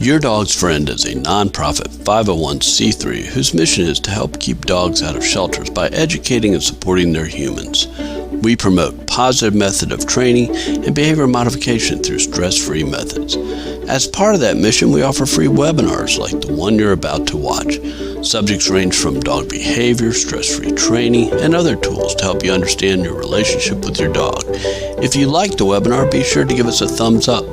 Your Dog's Friend is a nonprofit 501c3 whose mission is to help keep dogs out of shelters by educating and supporting their humans. We promote positive method of training and behavior modification through stress-free methods. As part of that mission, we offer free webinars like the one you're about to watch. Subjects range from dog behavior, stress-free training, and other tools to help you understand your relationship with your dog. If you like the webinar, be sure to give us a thumbs up.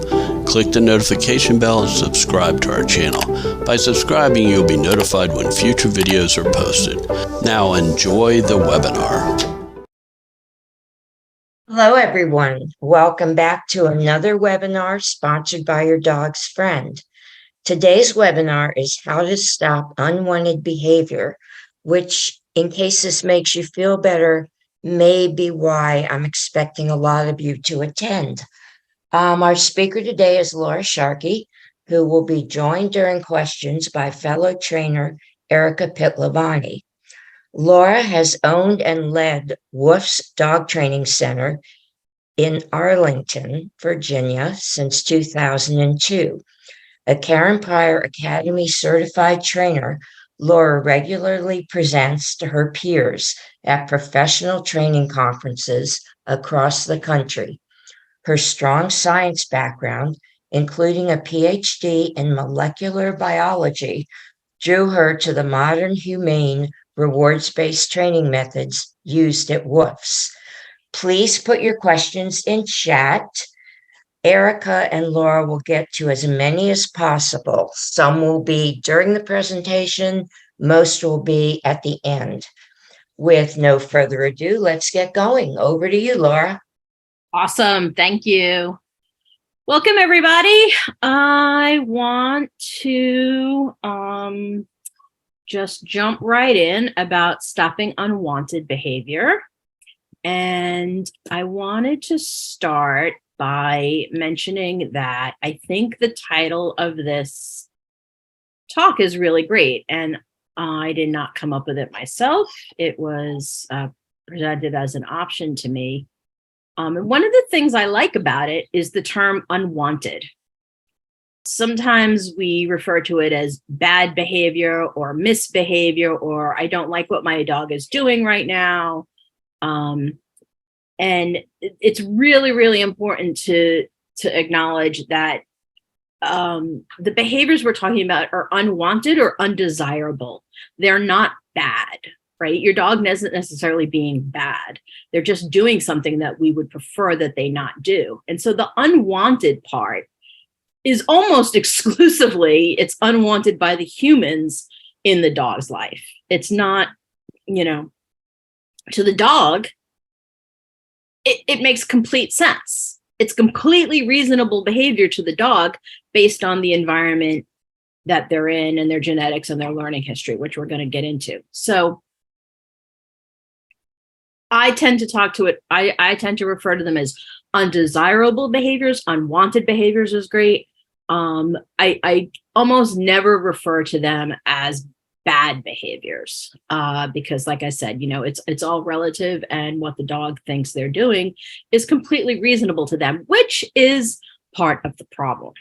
Click the notification bell and subscribe to our channel. By subscribing, you'll be notified when future videos are posted. Now enjoy the webinar. Hello, everyone. Welcome back to another webinar sponsored by Your Dog's Friend. Today's webinar is how to stop unwanted behavior, which, in case this makes you feel better, may be why I'm expecting a lot of you to attend. Our speaker today is Laura Sharkey, who will be joined during questions by fellow trainer Erica Pitlavani. Laura has owned and led WOOFS Dog Training Center in Arlington, Virginia since 2002. A Karen Pryor Academy certified trainer, Laura regularly presents to her peers at professional training conferences across the country. Her strong science background, including a PhD in molecular biology, drew her to the modern humane rewards-based training methods used at WOOFS. Please put your questions in chat. Erica and Laura will get to as many as possible. Some will be during the presentation, most will be at the end. With no further ado, let's get going. Over to you, Laura. Awesome. Thank you. Welcome, everybody. I want to just jump right in about stopping unwanted behavior. And I wanted to start by mentioning that I think the title of this talk is really great. And I did not come up with it myself. It was presented as an option to me. And one of the things I like about it is the term unwanted. Sometimes we refer to it as bad behavior or misbehavior, or I don't like what my dog is doing right now. And it's really, really important to acknowledge that the behaviors we're talking about are unwanted or undesirable. They're not bad. Right? Your dog isn't necessarily being bad. They're just doing something that we would prefer that they not do. And so the unwanted part is almost exclusively, it's unwanted by the humans in the dog's life. It's not, to the dog, it makes complete sense. It's completely reasonable behavior to the dog based on the environment that they're in and their genetics and their learning history, which we're going to get into. So I tend to refer to them as undesirable behaviors. Unwanted behaviors is great. I almost never refer to them as bad behaviors because, like I said, it's all relative, and what the dog thinks they're doing is completely reasonable to them, which is part of the problem.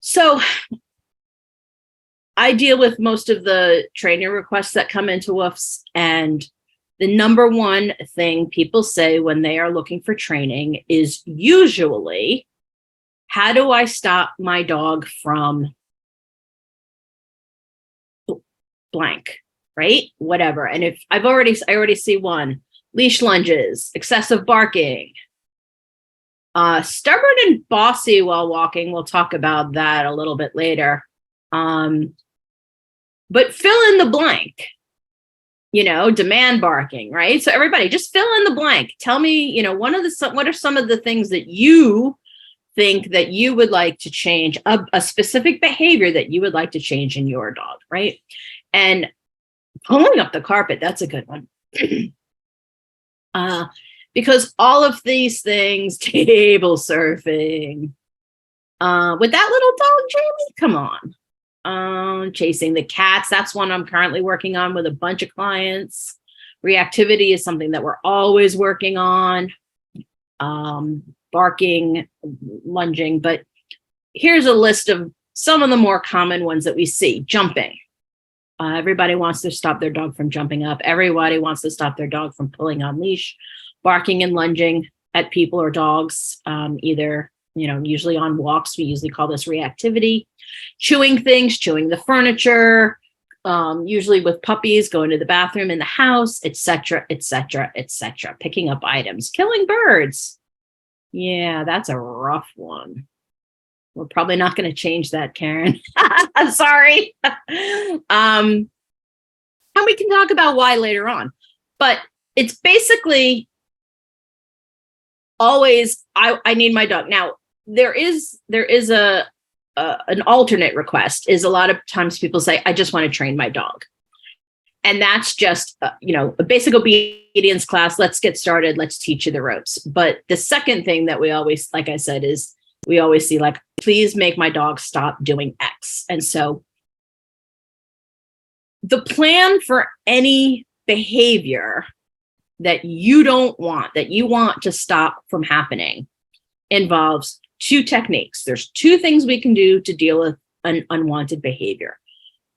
So I deal with most of the training requests that come into WOOFS, and the number one thing people say when they are looking for training is usually, how do I stop my dog from blank, right? Whatever. And if I already see one: leash lunges, excessive barking, stubborn and bossy while walking. We'll talk about that a little bit later. But fill in the blank, demand barking, right? So everybody just fill in the blank. Tell me, what are some of the things that you think that you would like to change, a specific behavior that you would like to change in your dog, right? And pulling up the carpet, that's a good one. Because all of these things, table surfing, with that little dog, Jamie, come on. Chasing the cats, that's one I'm currently working on with a bunch of clients. Reactivity is something that we're always working on. Barking, lunging, but here's a list of some of the more common ones that we see. Jumping. Everybody wants to stop their dog from jumping up. Everybody wants to stop their dog from pulling on leash, barking and lunging at people or dogs, either, usually on walks. We usually call this reactivity. Chewing things, chewing the furniture, usually with puppies, going to the bathroom in the house, etc., etc., etc. Picking up items, killing birds. Yeah, that's a rough one. We're probably not going to change that, Karen. I'm sorry. And we can talk about why later on. But it's basically always, I need my dog. Now, there is an alternate request. Is a lot of times people say, I just want to train my dog. And that's just, a basic obedience class. Let's get started. Let's teach you the ropes. But the second thing that we always, like I said, is we always see, like, please make my dog stop doing X. And so the plan for any behavior that you don't want, that you want to stop from happening, involves two techniques. There's two things we can do to deal with an unwanted behavior.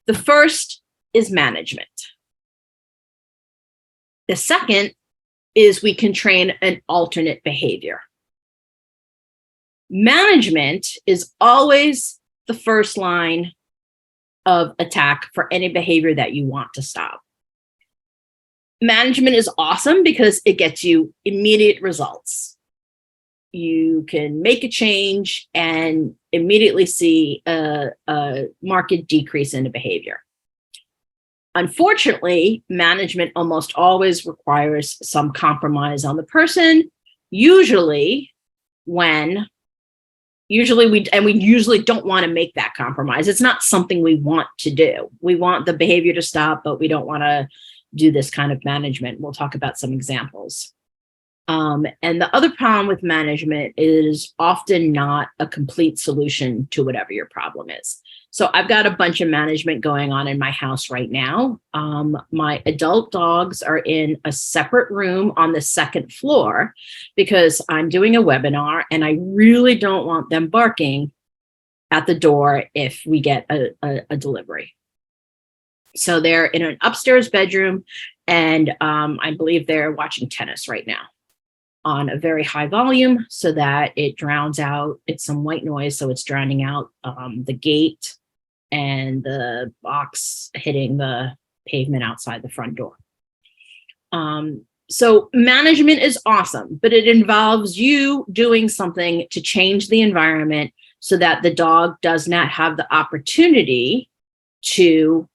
The first is management. The second is we can train an alternate behavior. Management is always the first line of attack for any behavior that you want to stop. Management is awesome because it gets you immediate results. You can make a change and immediately see a marked decrease in the behavior. Unfortunately, management almost always requires some compromise on the person, usually we usually don't want to make that compromise. It's not something we want to do. We want the behavior to stop, but we don't want to do this kind of management. We'll talk about some examples. And the other problem with management is often not a complete solution to whatever your problem is. So I've got a bunch of management going on in my house right now. My adult dogs are in a separate room on the second floor because I'm doing a webinar and I really don't want them barking at the door if we get a delivery. So they're in an upstairs bedroom and I believe they're watching tennis right now on a very high volume so that it drowns out. It's some white noise, so it's drowning out the gate and the box hitting the pavement outside the front door. So management is awesome, but it involves you doing something to change the environment so that the dog does not have the opportunity to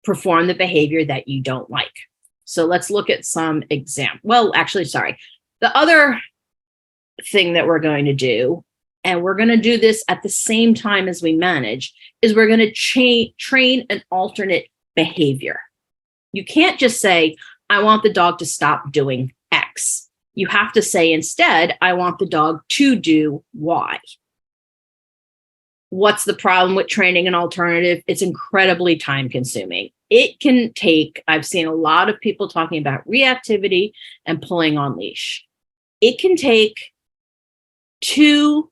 perform the behavior that you don't like. So let's look at some examples. Well, actually, sorry. The other thing that we're going to do, and we're going to do this at the same time as we manage, is we're going to train an alternate behavior. You can't just say, I want the dog to stop doing X. You have to say instead, I want the dog to do Y. What's the problem with training an alternative? It's incredibly time consuming. It can take, I've seen a lot of people talking about reactivity and pulling on leash. It can take 2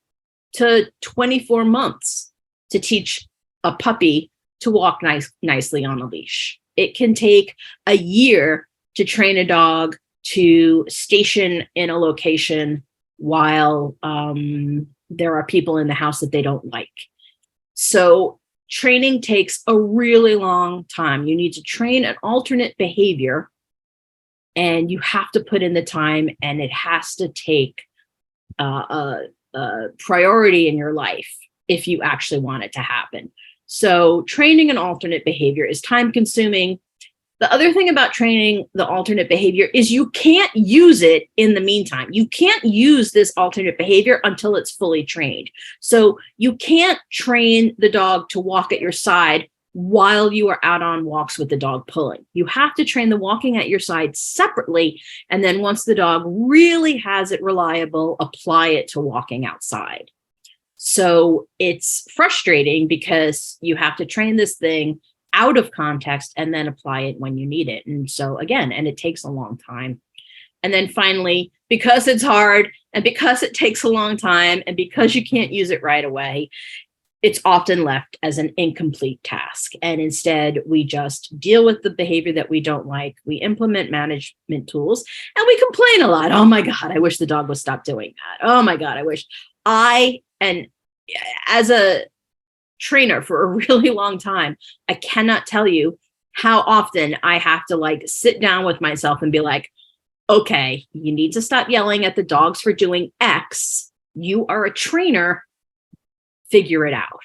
to 24 months to teach a puppy to walk nicely on a leash. It can take a year to train a dog to station in a location while there are people in the house that they don't like. So training takes a really long time. You need to train an alternate behavior and you have to put in the time, and it has to take a priority in your life if you actually want it to happen. So training an alternate behavior is time consuming. The other thing about training the alternate behavior is you can't use it in the meantime. You can't use this alternate behavior until it's fully trained. So you can't train the dog to walk at your side while you are out on walks with the dog pulling. You have to train the walking at your side separately. And then once the dog really has it reliable, apply it to walking outside. So it's frustrating because you have to train this thing out of context and then apply it when you need it. And so again, and it takes a long time. And then finally, because it's hard and because it takes a long time and because you can't use it right away, it's often left as an incomplete task. And instead, we just deal with the behavior that we don't like. We implement management tools and we complain a lot. Oh my God, I wish the dog would stop doing that. Oh my God, I wish and as a trainer for a really long time, I cannot tell you how often I have to like sit down with myself and be like, okay, you need to stop yelling at the dogs for doing X. You are a trainer. Figure it out.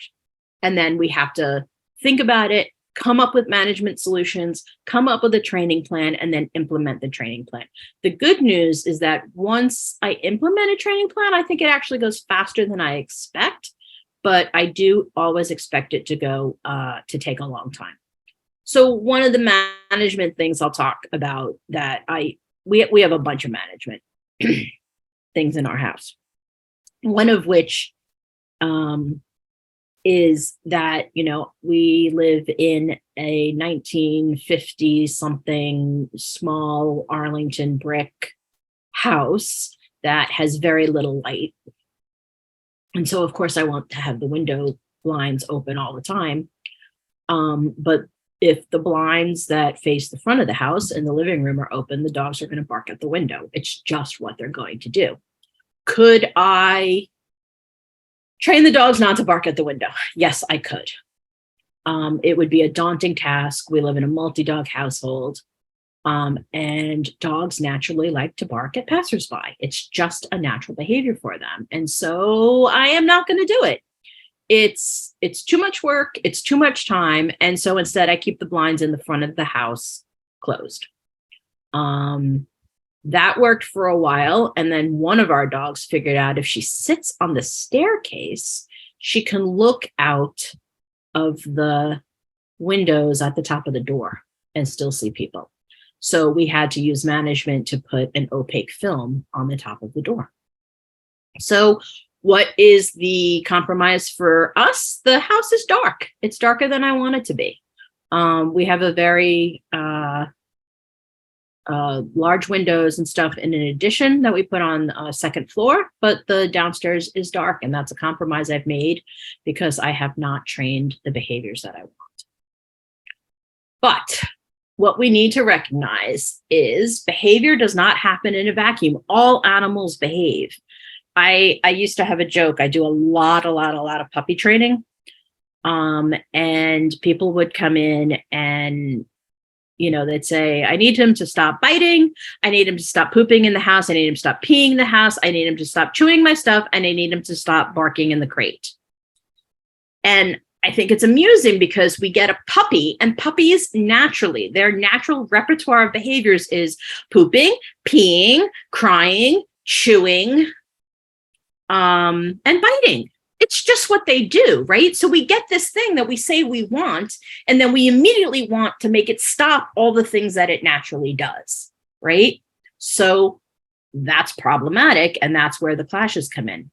And then we have to think about it, come up with management solutions, come up with a training plan, and then implement the training plan. The good news is that once I implement a training plan, I think it actually goes faster than I expect, but I do always expect it to go to take a long time. So one of the management things I'll talk about that we have a bunch of management things in our house. One of which is that, we live in a 1950 something small Arlington brick house that has very little light. And so, of course, I want to have the window blinds open all the time. But if the blinds that face the front of the house and the living room are open, the dogs are going to bark at the window. It's just what they're going to do. Could I train the dogs not to bark at the window? Yes, I could. It would be a daunting task. We live in a multi-dog household, and dogs naturally like to bark at passersby. It's just a natural behavior for them. And so I am not going to do it. It's too much work. It's too much time. And so instead I keep the blinds in the front of the house closed. That worked for a while. And then one of our dogs figured out if she sits on the staircase, she can look out of the windows at the top of the door and still see people. So we had to use management to put an opaque film on the top of the door. So what is the compromise for us? The house is dark. It's darker than I want it to be. We have a very large windows and stuff in an addition that we put on the second floor, but the downstairs is dark, and that's a compromise I've made because I have not trained the behaviors that I want. But what we need to recognize is behavior does not happen in a vacuum. All animals behave. I used to have a joke. I do a lot of puppy training, and people would come in and they'd say, I need him to stop biting. I need him to stop pooping in the house. I need him to stop peeing in the house. I need him to stop chewing my stuff. And I need him to stop barking in the crate. And I think it's amusing because we get a puppy, and puppies naturally, their natural repertoire of behaviors is pooping, peeing, crying, chewing, and biting. It's just what they do, right? So we get this thing that we say we want, and then we immediately want to make it stop all the things that it naturally does, right? So that's problematic, and that's where the clashes come in.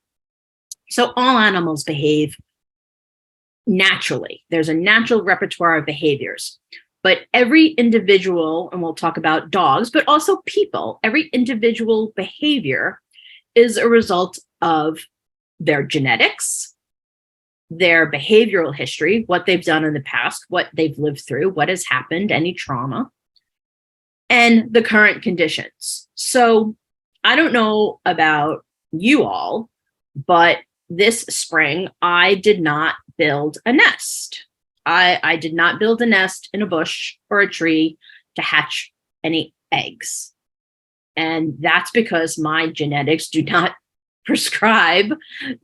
So all animals behave naturally. There's a natural repertoire of behaviors, but every individual, and we'll talk about dogs, but also people, every individual behavior is a result of their genetics, their behavioral history, what they've done in the past, what they've lived through, what has happened, any trauma, and the current conditions. So I don't know about you all, but this spring, I did not build a nest. I did not build a nest in a bush or a tree to hatch any eggs. And that's because my genetics do not prescribe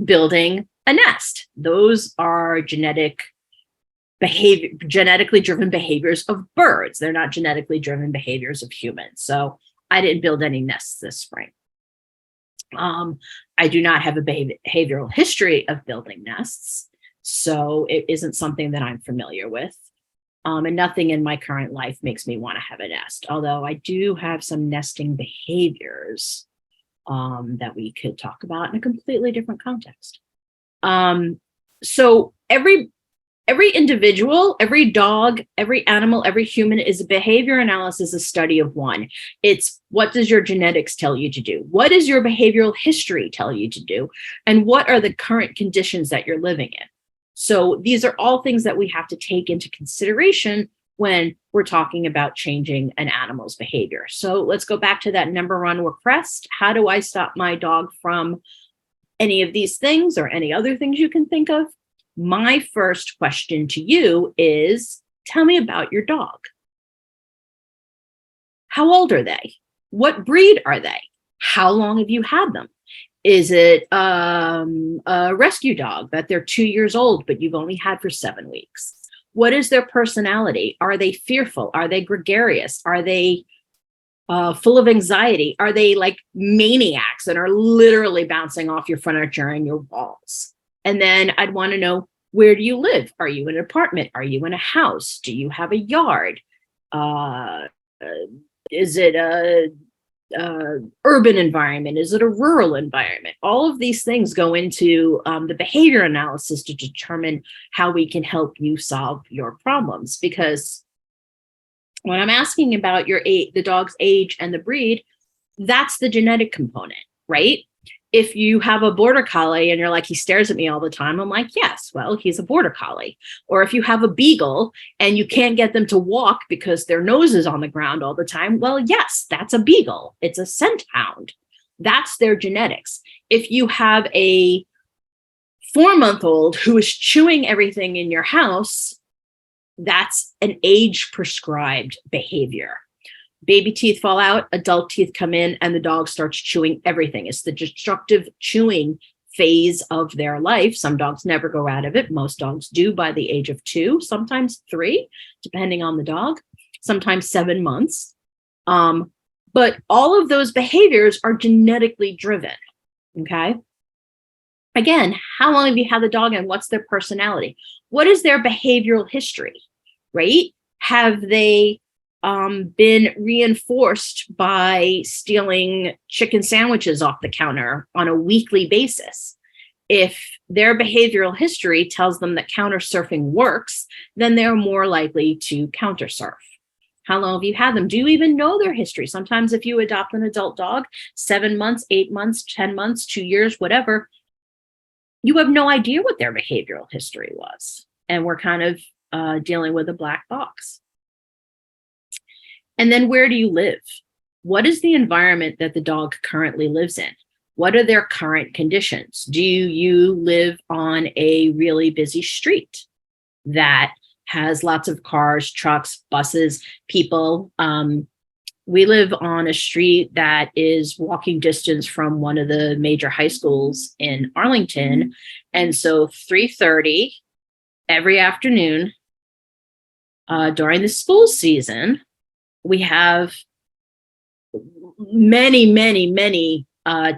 building a nest. Those are genetically driven behaviors of birds. They're not genetically driven behaviors of humans. So I didn't build any nests this spring. I do not have a behavioral history of building nests, so it isn't something that I'm familiar with. And nothing in my current life makes me want to have a nest, although I do have some nesting behaviors that we could talk about in a completely different context. So every individual, every dog, every animal, every human is a behavior analysis, a study of one. It's what does your genetics tell you to do? What does your behavioral history tell you to do? And what are the current conditions that you're living in? So these are all things that we have to take into consideration when we're talking about changing an animal's behavior. So let's go back to that number one request. How do I stop my dog from any of these things or any other things you can think of? My first question to you is, tell me about your dog. How old are they? What breed are they? How long have you had them? Is it a rescue dog that they're 2 years old, but you've only had for 7 weeks? What is their personality? Are they fearful? Are they gregarious? Are they full of anxiety? Are they like maniacs that are literally bouncing off your furniture and your walls? And then I'd want to know, where do you live? Are you in an apartment? Are you in a house? Do you have a yard? Is it a urban environment? Is it a rural environment? All of these things go into the behavior analysis to determine how we can help you solve your problems. Because when I'm asking about your the dog's age and the breed, that's the genetic component, right? If you have a border collie and you're like, he stares at me all the time, I'm like, yes, well, he's a border collie. Or if you have a beagle and you can't get them to walk because their nose is on the ground all the time, well, yes, that's a beagle. It's a scent hound. That's their genetics. If you have a 4-month-old who is chewing everything in your house, that's an age prescribed behavior. Baby teeth fall out, adult teeth come in, and the dog starts chewing everything. It's the destructive chewing phase of their life. Some dogs never go out of it. Most dogs do by the age of 2, sometimes 3, depending on the dog, sometimes 7 months. But all of those behaviors are genetically driven, okay? Again, how long have you had the dog and what's their personality? What is their behavioral history, right? Have they been reinforced by stealing chicken sandwiches off the counter on a weekly basis? If their behavioral history tells them that counter surfing works, then they're more likely to counter surf. How long have you had them? Do you even know their history? Sometimes if you adopt an adult dog, 7 months, 8 months, 10 months, 2 years, whatever, you have no idea what their behavioral history was. And we're kind of dealing with a black box. And then where do you live? What is the environment that the dog currently lives in? What are their current conditions? Do you live on a really busy street that has lots of cars, trucks, buses, people? We live on a street that is walking distance from one of the major high schools in Arlington. And so 3:30 every afternoon during the school season, we have many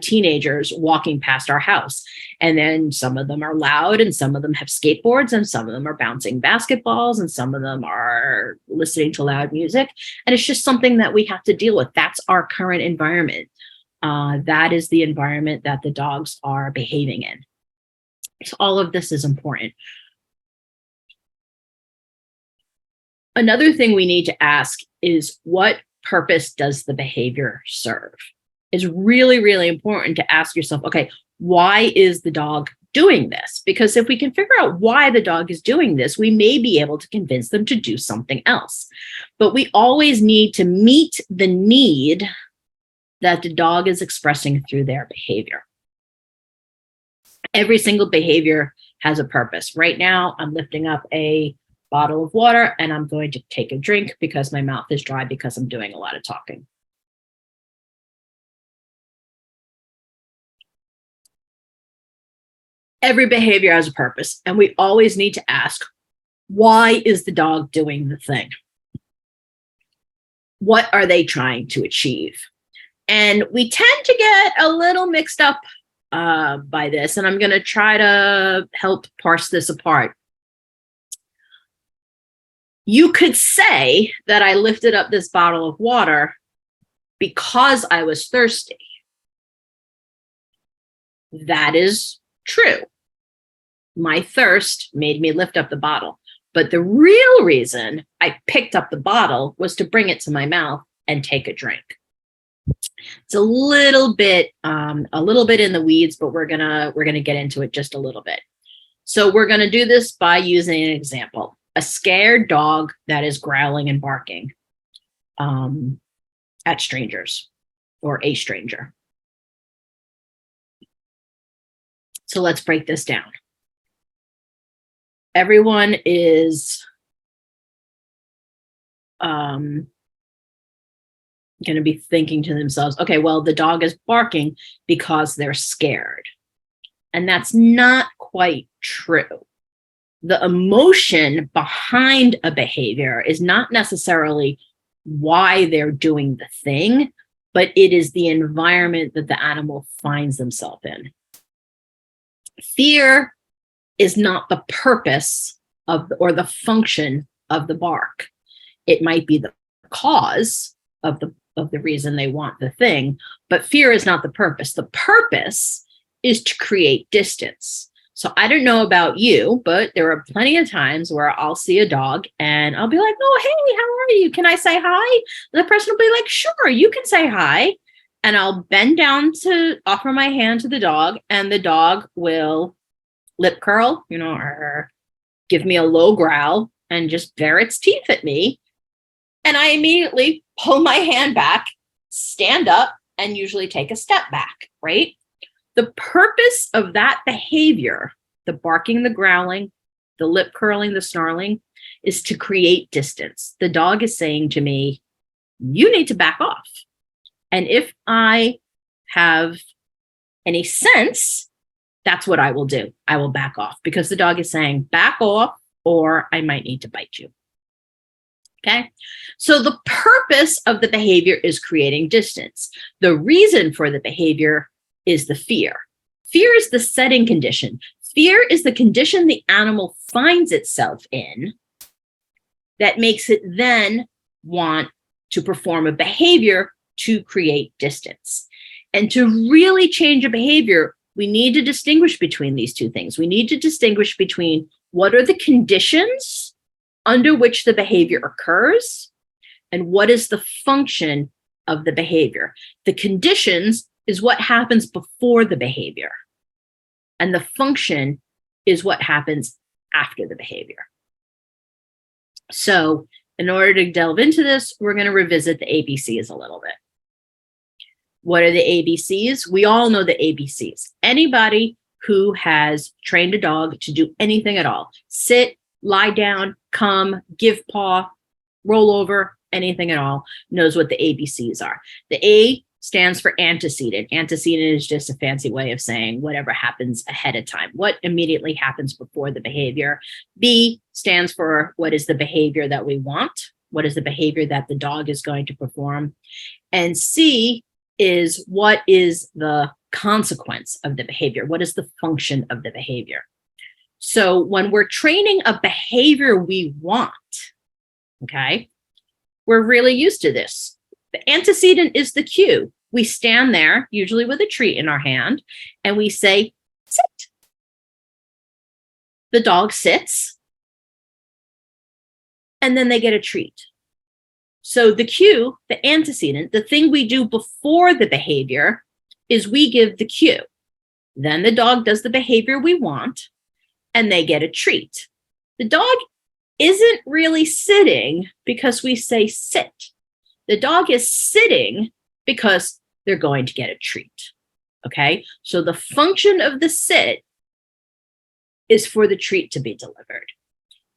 teenagers walking past our house. And then some of them are loud and some of them have skateboards and some of them are bouncing basketballs and some of them are listening to loud music. And it's just something that we have to deal with. That's our current environment. That is the environment that the dogs are behaving in. So all of this is important. Another thing we need to ask is, what purpose does the behavior serve? It's really, really important to ask yourself, okay, why is the dog doing this? Because if we can figure out why the dog is doing this, we may be able to convince them to do something else. But we always need to meet the need that the dog is expressing through their behavior. Every single behavior has a purpose. Right now, I'm lifting up a bottle of water and I'm going to take a drink because my mouth is dry because I'm doing a lot of talking. Every behavior has a purpose, and we always need to ask, why is the dog doing the thing? What are they trying to achieve? And we tend to get a little mixed up by this, and I'm going to try to help parse this apart. You could say that I lifted up this bottle of water because I was thirsty. That is true. My thirst made me lift up the bottle. But the real reason I picked up the bottle was to bring it to my mouth and take a drink. It's a little bit in the weeds, but we're gonna get into it just a little bit. So we're going to do this by using an example. A scared dog that is growling and barking at strangers or a stranger. So let's break this down. Everyone is going to be thinking to themselves, okay, well, the dog is barking because they're scared. And that's not quite true. The emotion behind a behavior is not necessarily why they're doing the thing, but it is the environment that the animal finds themselves in. Fear is not the purpose of or the function of the bark. It might be the cause of the reason they want the thing, but fear is not the purpose. The purpose is to create distance. So I don't know about you, but there are plenty of times where I'll see a dog and I'll be like, oh, hey, how are you? Can I say hi? And the person will be like, sure, you can say hi. And I'll bend down to offer my hand to the dog, and the dog will lip curl, or give me a low growl and just bare its teeth at me. And I immediately pull my hand back, stand up, and usually take a step back, right? The purpose of that behavior, the barking, the growling, the lip curling, the snarling, is to create distance. The dog is saying to me, you need to back off. And if I have any sense, that's what I will do. I will back off because the dog is saying, back off, or I might need to bite you. Okay. So the purpose of the behavior is creating distance. The reason for the behavior is the fear. Fear is the setting condition. Fear is the condition the animal finds itself in that makes it then want to perform a behavior to create distance. And to really change a behavior, we need to distinguish between these two things. We need to distinguish between what are the conditions under which the behavior occurs and what is the function of the behavior. The conditions is what happens before the behavior, and the function is what happens after the behavior. So in order to delve into this, we're going to revisit the ABCs a little bit. What are the ABCs? We all know the ABCs. Anybody who has trained a dog to do anything at all, sit, lie down, come, give paw, roll over, anything at all, knows what the ABCs are. The A stands for antecedent. Antecedent is just a fancy way of saying whatever happens ahead of time, what immediately happens before the behavior. B stands for what is the behavior that we want, what is the behavior that the dog is going to perform. And C is what is the consequence of the behavior, what is the function of the behavior. So when we're training a behavior we want, okay, we're really used to this. The antecedent is the cue. We stand there, usually with a treat in our hand, and we say, sit. The dog sits, and then they get a treat. So the cue, the antecedent, the thing we do before the behavior is we give the cue. Then the dog does the behavior we want, and they get a treat. The dog isn't really sitting because we say sit. The dog is sitting because they're going to get a treat. Okay, so the function of the sit is for the treat to be delivered.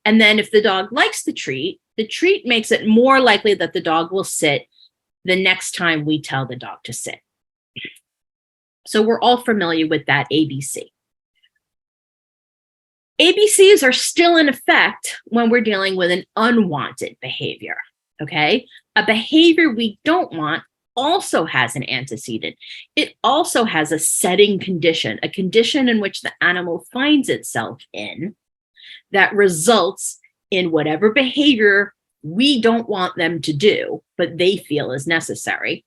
And then if the dog likes the treat makes it more likely that the dog will sit the next time we tell the dog to sit. So we're all familiar with that ABC. ABCs are still in effect when we're dealing with an unwanted behavior, okay? A behavior we don't want also has an antecedent. It also has a setting condition, a condition in which the animal finds itself in that results in whatever behavior we don't want them to do, but they feel is necessary.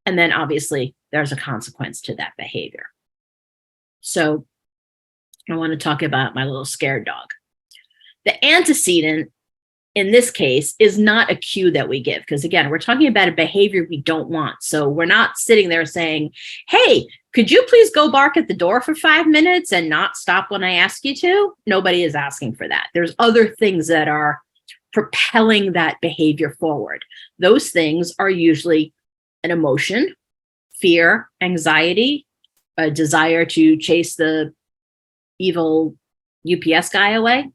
And then obviously there's a consequence to that behavior. So I want to talk about my little scared dog. The antecedent in this case is not a cue that we give, because again, we're talking about a behavior we don't want. So we're not sitting there saying, hey, Could you please go bark at the door for 5 minutes and not stop when I ask you to? Nobody is asking for that. There's other things that are propelling that behavior forward. Those things are usually an emotion, fear, anxiety, a desire to chase the evil UPS guy away.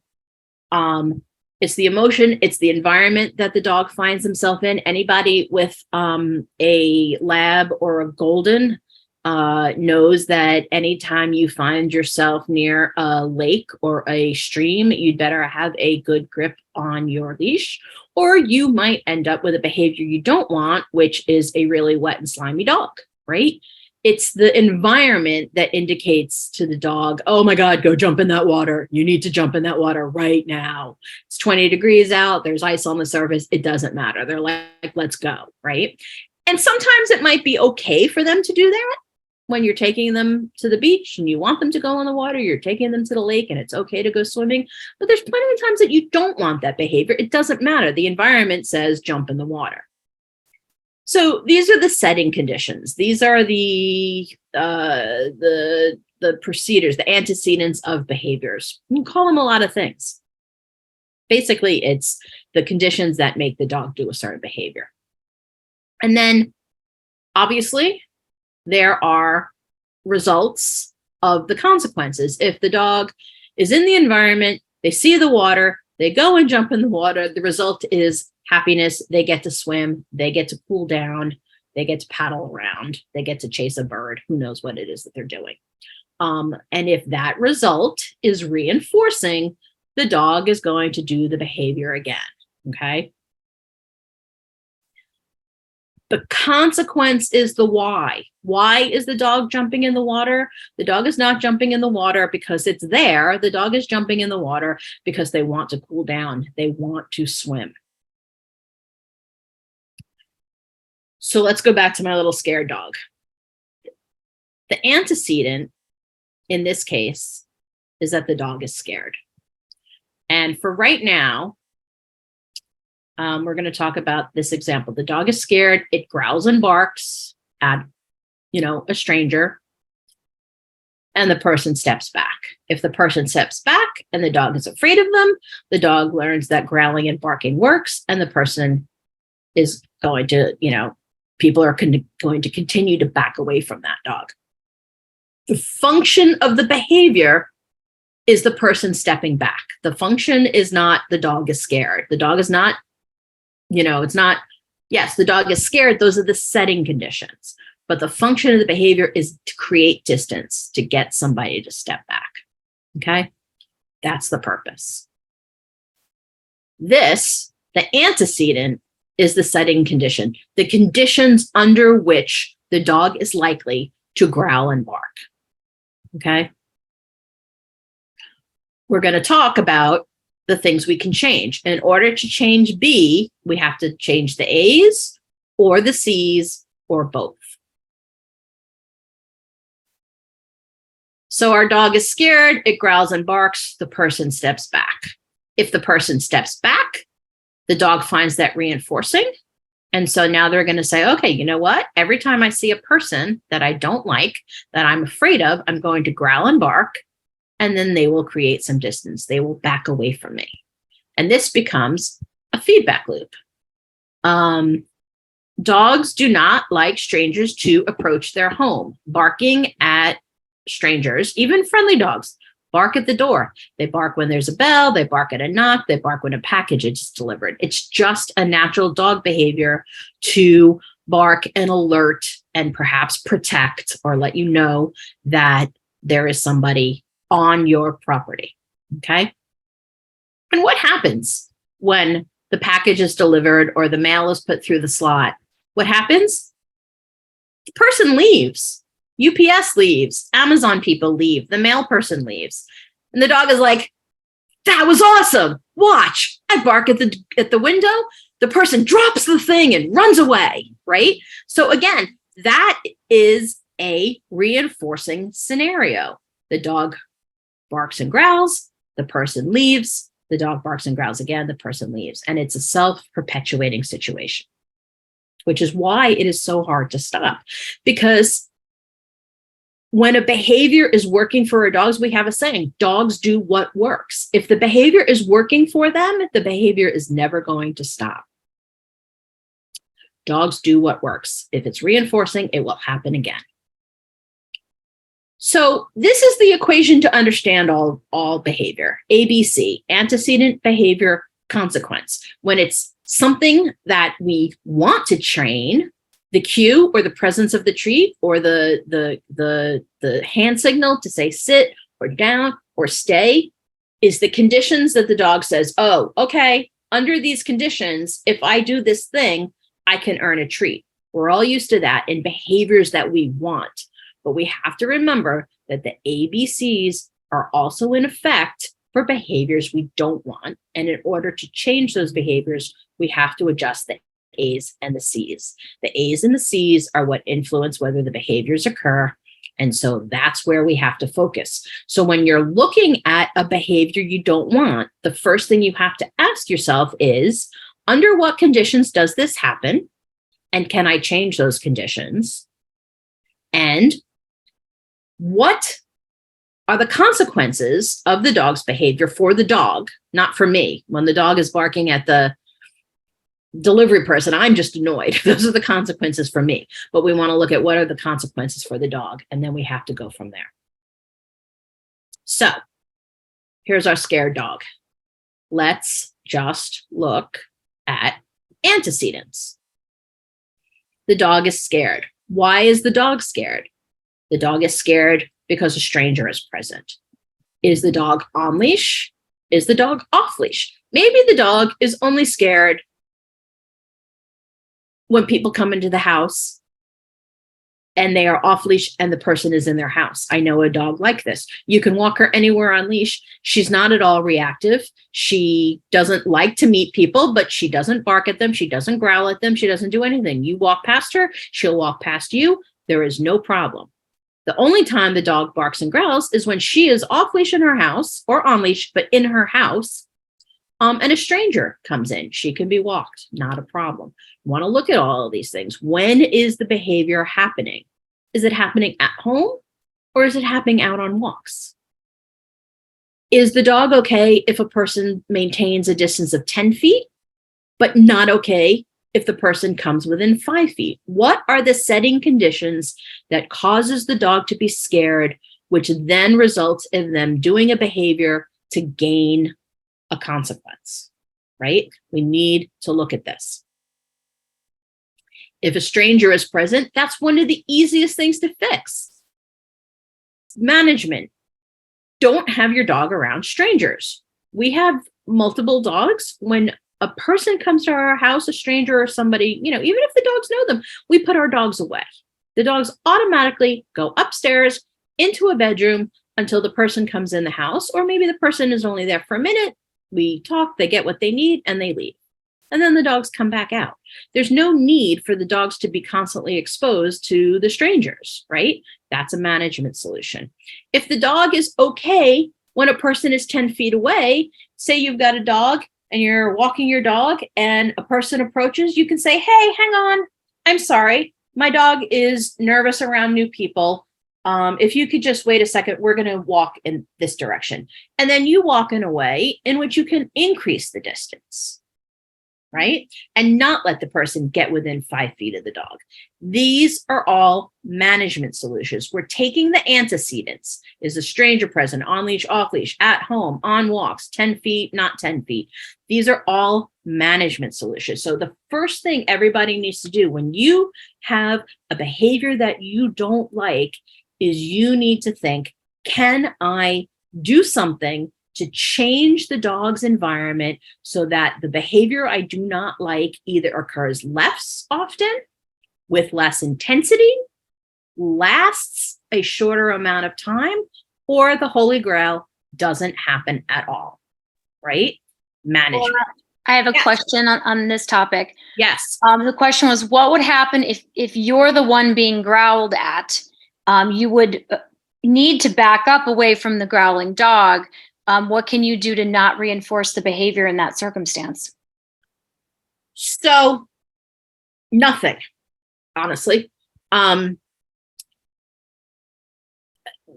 It's the emotion, it's the environment that the dog finds himself in. Anybody with a lab or a golden knows that anytime you find yourself near a lake or a stream, you'd better have a good grip on your leash, or you might end up with a behavior you don't want, which is a really wet and slimy dog, right? It's the environment that indicates to the dog, oh my God, go jump in that water. You need to jump in that water right now. It's 20 degrees out. There's ice on the surface. It doesn't matter. They're like, let's go, right? And sometimes it might be okay for them to do that when you're taking them to the beach and you want them to go in the water, you're taking them to the lake and it's okay to go swimming. But there's plenty of times that you don't want that behavior. It doesn't matter. The environment says jump in the water. So these are the setting conditions. These are the procedures, the antecedents of behaviors. You can call them a lot of things. Basically, it's the conditions that make the dog do a certain behavior. And then, obviously, there are results of the consequences. If the dog is in the environment, they see the water, they go and jump in the water, the result is happiness. They get to swim, they get to cool down, they get to paddle around, they get to chase a bird. Who knows what it is that they're doing. And if that result is reinforcing, the dog is going to do the behavior again, okay? The consequence is the why. Why is the dog jumping in the water? The dog is not jumping in the water because it's there. The dog is jumping in the water because they want to cool down. They want to swim. So let's go back to my little scared dog. The antecedent in this case is that the dog is scared. And for right now, we're going to talk about this example. The dog is scared. It growls and barks at, a stranger, and the person steps back. If the person steps back and the dog is afraid of them, the dog learns that growling and barking works, and the person is going to, people are going to continue to back away from that dog. The function of the behavior is the person stepping back. The function is not the dog is scared. The dog is not, it's not, yes, the dog is scared. Those are the setting conditions. But the function of the behavior is to create distance, to get somebody to step back. Okay? That's the purpose. This, the antecedent, is the setting condition, the conditions under which the dog is likely to growl and bark. Okay? We're going to talk about the things we can change. In order to change B, we have to change the A's or the C's or both. So our dog is scared, it growls and barks, the person steps back. If the person steps back, the dog finds that reinforcing. And so now they're going to say, okay, you know what? Every time I see a person that I don't like, that I'm afraid of, I'm going to growl and bark. And then they will create some distance. They will back away from me. And this becomes a feedback loop. Dogs do not like strangers to approach their home. Barking at strangers, even friendly dogs, bark at the door. They bark when there's a bell. They bark at a knock. They bark when a package is delivered. It's just a natural dog behavior to bark and alert and perhaps protect or let you know that there is somebody on your property. Okay? And what happens when the package is delivered or the mail is put through the slot? What happens? The person leaves. UPS leaves. Amazon people leave. The mail person leaves. And the dog is like, that was awesome. Watch. I bark at the window. The person drops the thing and runs away, right? So again, that is a reinforcing scenario. The dog barks and growls. The person leaves. The dog barks and growls again. The person leaves. And it's a self-perpetuating situation, which is why it is so hard to stop. Because when a behavior is working for our dogs, we have a saying, dogs do what works. If the behavior is working for them, the behavior is never going to stop. Dogs do what works. If it's reinforcing, it will happen again. So this is the equation to understand all behavior. ABC, antecedent, behavior, consequence. When it's something that we want to train, the cue or the presence of the treat or the hand signal to say sit or down or stay is the conditions that the dog says, oh, okay, under these conditions, if I do this thing, I can earn a treat. We're all used to that in behaviors that we want. But we have to remember that the ABCs are also in effect for behaviors we don't want. And in order to change those behaviors, we have to adjust the A's and the C's. The A's and the C's are what influence whether the behaviors occur. And so that's where we have to focus. So when you're looking at a behavior you don't want, the first thing you have to ask yourself is, under what conditions does this happen? And can I change those conditions? And what are the consequences of the dog's behavior for the dog, not for me? When the dog is barking at the delivery person, I'm just annoyed. Those are the consequences for me. But we want to look at what are the consequences for the dog, and then we have to go from there. So here's our scared dog. Let's just look at antecedents. The dog is scared. Why is the dog scared? The dog is scared because a stranger is present. Is the dog on leash? Is the dog off leash? Maybe the dog is only scared when people come into the house and they are off leash and the person is in their house. I know a dog like this. You can walk her anywhere on leash. She's not at all reactive. She doesn't like to meet people, but she doesn't bark at them. She doesn't growl at them. She doesn't do anything. You walk past her, she'll walk past you. There is no problem. The only time the dog barks and growls is when she is off leash in her house or on leash, but in her house, and a stranger comes in. She can be walked, not a problem. You want to look at all of these things. When is the behavior happening? Is it happening at home or is it happening out on walks? Is the dog okay if a person maintains a distance of 10 feet, but not okay if the person comes within 5 feet? What are the setting conditions that causes the dog to be scared, which then results in them doing a behavior to gain a consequence, right? We need to look at this. If a stranger is present, that's one of the easiest things to fix. Management. Don't have your dog around strangers. We have multiple dogs. When a person comes to our house, a stranger or somebody, even if the dogs know them, we put our dogs away. The dogs automatically go upstairs into a bedroom until the person comes in the house, or maybe the person is only there for a minute. We talk, they get what they need, and they leave. And then the dogs come back out. There's no need for the dogs to be constantly exposed to the strangers, right? That's a management solution. If the dog is okay when a person is 10 feet away, say you've got a dog and you're walking your dog and a person approaches, you can say, hey, hang on. I'm sorry. My dog is nervous around new people. If you could just wait a second, we're going to walk in this direction. And then you walk in a way in which you can increase the distance, right? And not let the person get within 5 feet of the dog. These are all management solutions. We're taking the antecedents. Is a stranger present, on leash, off leash, at home, on walks, 10 feet, not 10 feet. These are all management solutions. So the first thing everybody needs to do when you have a behavior that you don't like is you need to think, can I do something to change the dog's environment so that the behavior I do not like either occurs less often, with less intensity, lasts a shorter amount of time, or the holy grail doesn't happen at all, right? Management. I have a question on this topic. Yes. The question was, what would happen if you're the one being growled at? You would need to back up away from the growling dog. What can you do to not reinforce the behavior in that circumstance? So nothing, honestly.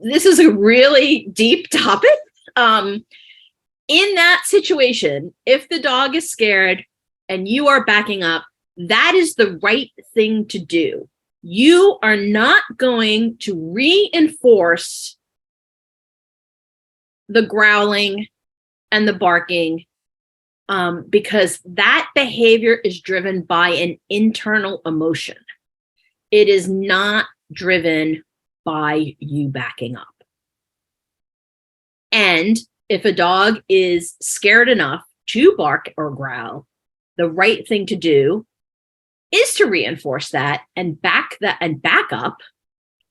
this is a really deep topic. In that situation, if the dog is scared and you are backing up, that is the right thing to do. You are not going to reinforce the growling and the barking, because that behavior is driven by an internal emotion. It is not driven by you backing up. And if a dog is scared enough to bark or growl, the right thing to do is to reinforce that and back up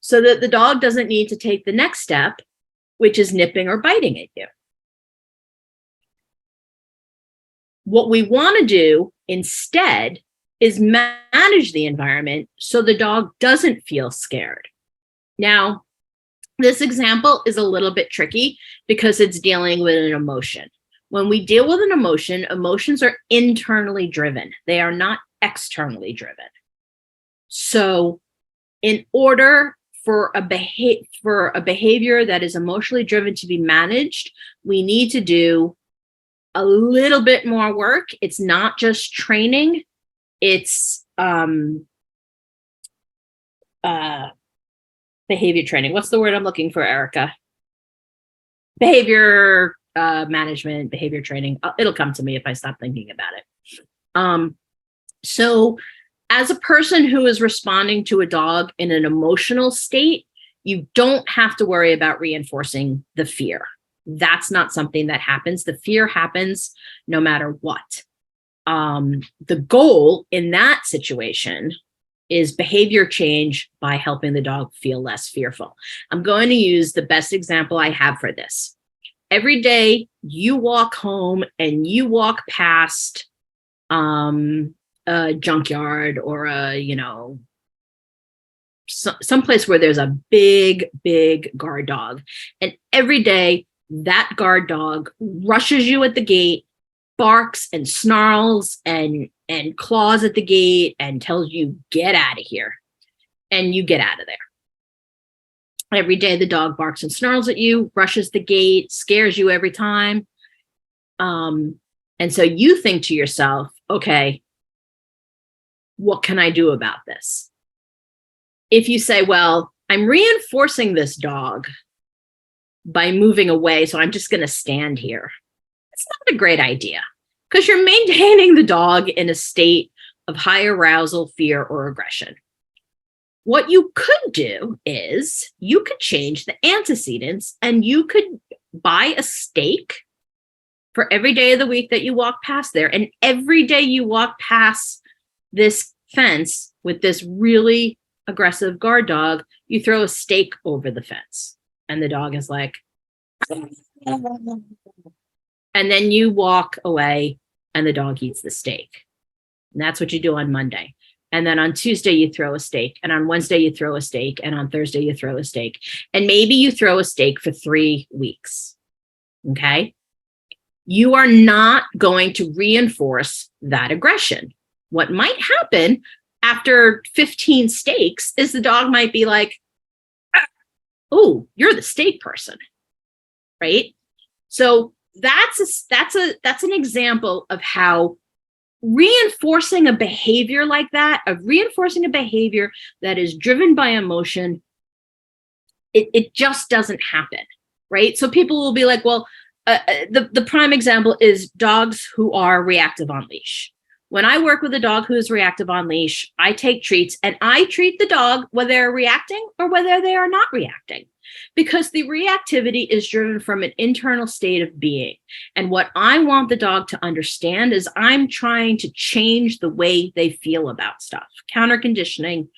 so that the dog doesn't need to take the next step, which is nipping or biting at you. What we want to do instead is manage the environment so the dog doesn't feel scared. Now, this example is a little bit tricky because it's dealing with an emotion. When we deal with an emotion, emotions are internally driven. They are not externally driven. So in order for a behavior that is emotionally driven to be managed, we need to do a little bit more work. It's not just training. It's behavior training. What's the word I'm looking for, Erica? Behavior management, behavior training. It'll come to me if I stop thinking about it. So as a person who is responding to a dog in an emotional state, you don't have to worry about reinforcing the fear. That's not something that happens. The fear happens no matter what. The goal in that situation is behavior change by helping the dog feel less fearful. I'm going to use the best example I have for this. Every day you walk home and you walk past a junkyard or someplace where there's a big guard dog. And every day that guard dog rushes you at the gate, barks and snarls and claws at the gate and tells you, get out of here. And you get out of there. Every day the dog barks and snarls at you, rushes the gate, scares you every time. And so you think to yourself, okay, what can I do about this? If you say, well, I'm reinforcing this dog by moving away, so I'm just going to stand here. It's not a great idea because you're maintaining the dog in a state of high arousal, fear, or aggression. What you could do is you could change the antecedents and you could buy a steak for every day of the week that you walk past there. And every day you walk past this fence with this really aggressive guard dog, you throw a steak over the fence. And the dog is like, and then you walk away and the dog eats the steak. And that's what you do on Monday. And then on Tuesday, you throw a steak. And on Wednesday, you throw a steak. And on Thursday, you throw a steak. And maybe you throw a steak for 3 weeks. Okay? You are not going to reinforce that aggression. What might happen after 15 steaks is the dog might be like, oh, you're the steak person, right? So that's an example of how reinforcing a behavior like that, reinforcing a behavior that is driven by emotion, it just doesn't happen, right? So people will be like, well, the prime example is dogs who are reactive on leash. When I work with a dog who is reactive on leash, I take treats and I treat the dog whether they're reacting or whether they are not reacting, because the reactivity is driven from an internal state of being. And what I want the dog to understand is I'm trying to change the way they feel about stuff, counter conditioning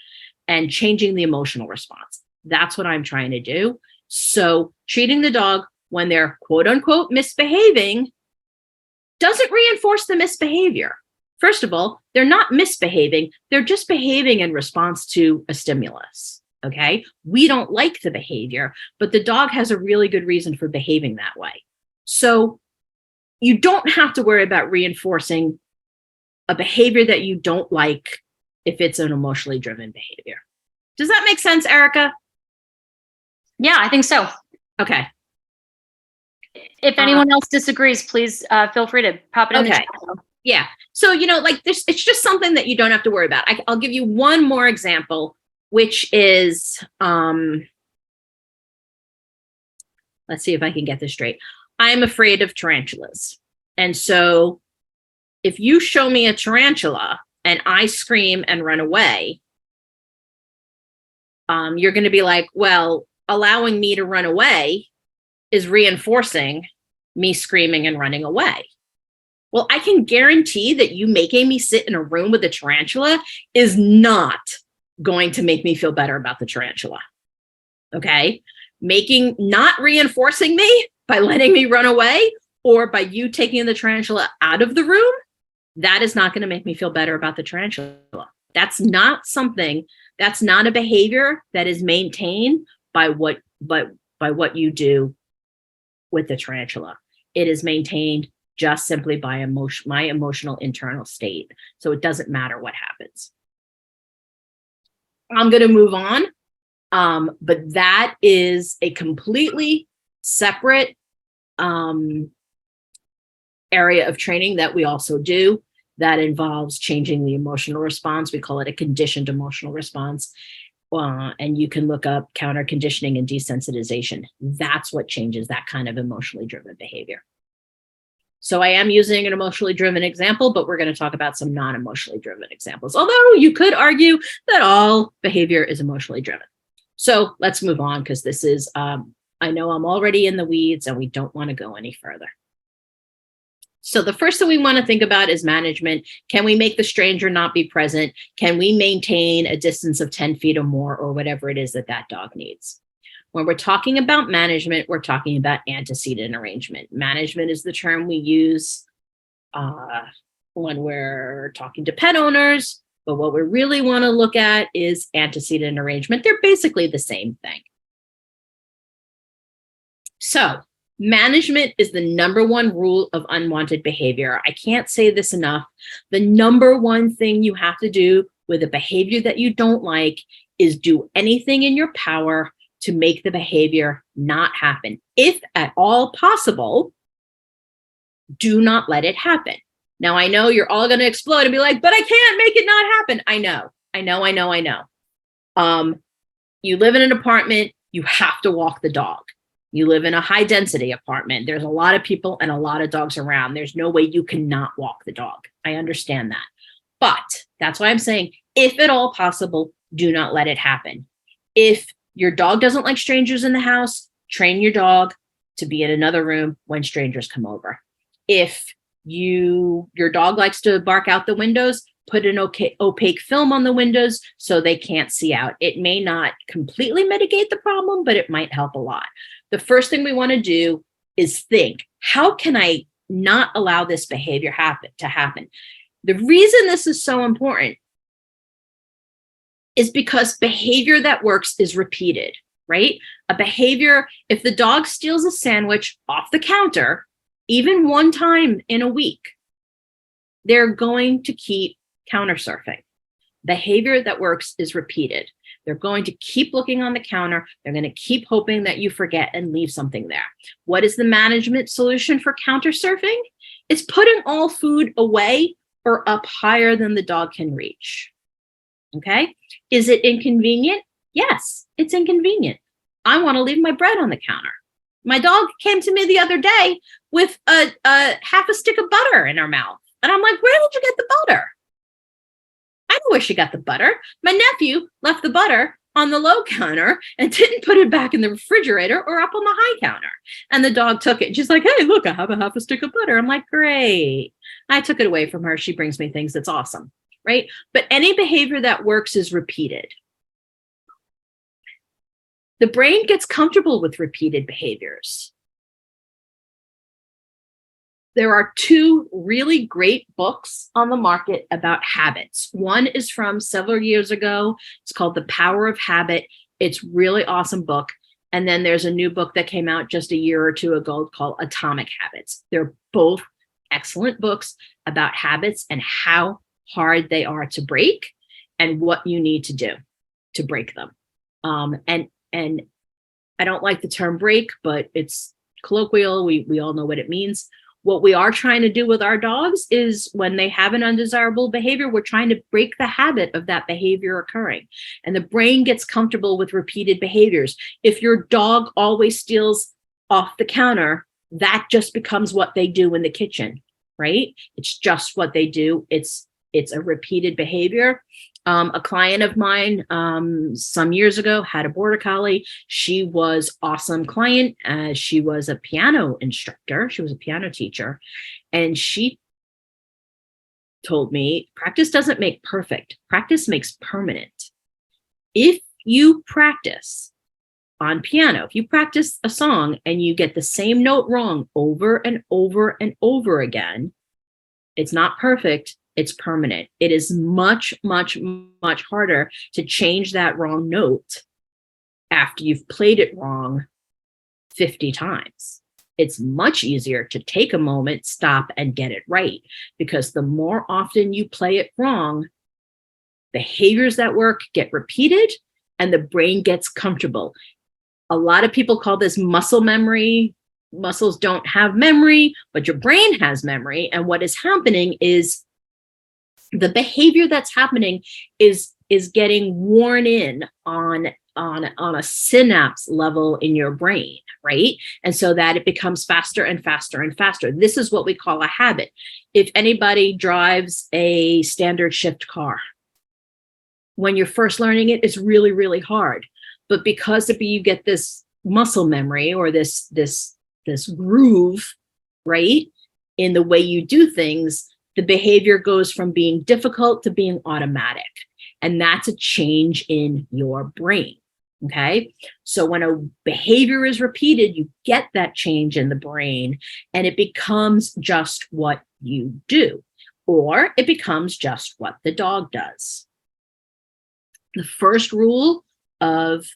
and changing the emotional response. That's what I'm trying to do. So treating the dog when they're quote unquote misbehaving doesn't reinforce the misbehavior. First of all, they're not misbehaving. They're just behaving in response to a stimulus. Okay. We don't like the behavior, but the dog has a really good reason for behaving that way. So you don't have to worry about reinforcing a behavior that you don't like if it's an emotionally driven behavior. Does that make sense, Erica? Yeah, I think so. Okay. If anyone else disagrees, please feel free to pop it in the Okay. chat. Yeah. So, like this, it's just something that you don't have to worry about. I'll give you one more example, which is, let's see if I can get this straight. I'm afraid of tarantulas. And so if you show me a tarantula and I scream and run away, you're going to be like, well, allowing me to run away is reinforcing me screaming and running away. Well, I can guarantee that you making me sit in a room with a tarantula is not going to make me feel better about the tarantula. Okay? Not reinforcing me by letting me run away or by you taking the tarantula out of the room, that is not going to make me feel better about the tarantula. That's not a behavior that is maintained by what you do with the tarantula. It is maintained just simply by my emotional internal state. So it doesn't matter what happens. I'm going to move on. But that is a completely separate area of training that we also do that involves changing the emotional response. We call it a conditioned emotional response. And you can look up counter conditioning and desensitization. That's what changes that kind of emotionally driven behavior. So I am using an emotionally driven example, but we're going to talk about some non-emotionally driven examples. Although you could argue that all behavior is emotionally driven. So let's move on because this is, I know I'm already in the weeds and we don't want to go any further. So the first thing we want to think about is management. Can we make the stranger not be present? Can we maintain a distance of 10 feet or more or whatever it is that dog needs? When we're talking about management, we're talking about antecedent arrangement. Management is the term we use when we're talking to pet owners, but what we really want to look at is antecedent arrangement. They're basically the same thing. So management is the number one rule of unwanted behavior. I can't say this enough. The number one thing you have to do with a behavior that you don't like is do anything in your power to make the behavior not happen. If at all possible, do not let it happen. Now, I know you're all going to explode and be like, but I can't make it not happen. I know. You live in an apartment, you have to walk the dog. You live in a high density apartment. There's a lot of people and a lot of dogs around. There's no way you cannot walk the dog. I understand that. But that's why I'm saying, if at all possible, do not let it happen. If your dog doesn't like strangers in the house, train your dog to be in another room when strangers come over. If your dog likes to bark out the windows, put an opaque film on the windows so they can't see out. It may not completely mitigate the problem, but it might help a lot. The first thing we want to do is think, how can I not allow this behavior to happen? The reason this is so important is because behavior that works is repeated, right? A behavior, if the dog steals a sandwich off the counter, even one time in a week, they're going to keep counter surfing. Behavior that works is repeated. They're going to keep looking on the counter. They're going to keep hoping that you forget and leave something there. What is the management solution for counter surfing? It's putting all food away or up higher than the dog can reach. Okay? Is it inconvenient? Yes, it's inconvenient. I want to leave my bread on the counter. My dog came to me the other day with a half a stick of butter in her mouth. And I'm like, where did you get the butter? I know where she got the butter. My nephew left the butter on the low counter and didn't put it back in the refrigerator or up on the high counter. And the dog took it. She's like, hey, look, I have a half a stick of butter. I'm like, great. I took it away from her. She brings me things that's awesome, right? But any behavior that works is repeated. The brain gets comfortable with repeated behaviors. There are two really great books on the market about habits. One is from several years ago. It's called The Power of Habit. It's a really awesome book. And then there's a new book that came out just a year or two ago called Atomic Habits. They're both excellent books about habits and how hard they are to break and what you need to do to break them. And I don't like the term break, but it's colloquial. We all know what it means. What we are trying to do with our dogs is when they have an undesirable behavior, we're trying to break the habit of that behavior occurring. And the brain gets comfortable with repeated behaviors. If your dog always steals off the counter, that just becomes what they do in the kitchen, right? It's just what they do. It's a repeated behavior. A client of mine some years ago had a border collie. She was awesome client. She was a piano instructor. She was a piano teacher. And she told me, practice doesn't make perfect. Practice makes permanent. If you practice on piano, if you practice a song and you get the same note wrong over and over and over again, it's not perfect. It's permanent. It is much, much, much harder to change that wrong note after you've played it wrong 50 times. It's much easier to take a moment, stop, and get it right, because the more often you play it wrong, behaviors that work get repeated and the brain gets comfortable. A lot of people call this muscle memory. Muscles don't have memory, but your brain has memory. And what is happening is the behavior that's happening is getting worn in on a synapse level in your brain, right? And so that it becomes faster and faster and faster. This is what we call a habit. If anybody drives a standard shift car, when you're first learning it, it's really, really hard. But because you get this muscle memory or this groove, right, in the way you do things, the behavior goes from being difficult to being automatic. And that's a change in your brain. Okay. So when a behavior is repeated, you get that change in the brain and it becomes just what you do, or it becomes just what the dog does. The first rule of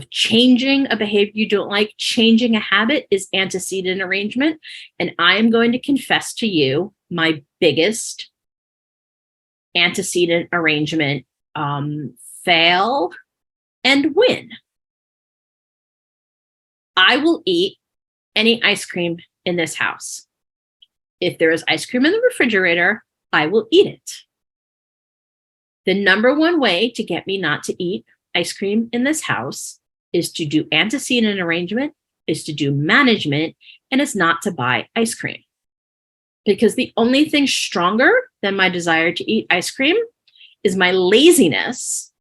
changing a behavior you don't like, changing a habit, is antecedent arrangement. And I am going to confess to you my biggest antecedent arrangement fail and win. I will eat any ice cream in this house. If there is ice cream in the refrigerator, I will eat it. The number one way to get me not to eat ice cream in this house is to do antecedent arrangement, is to do management, and is not to buy ice cream. Because the only thing stronger than my desire to eat ice cream is my laziness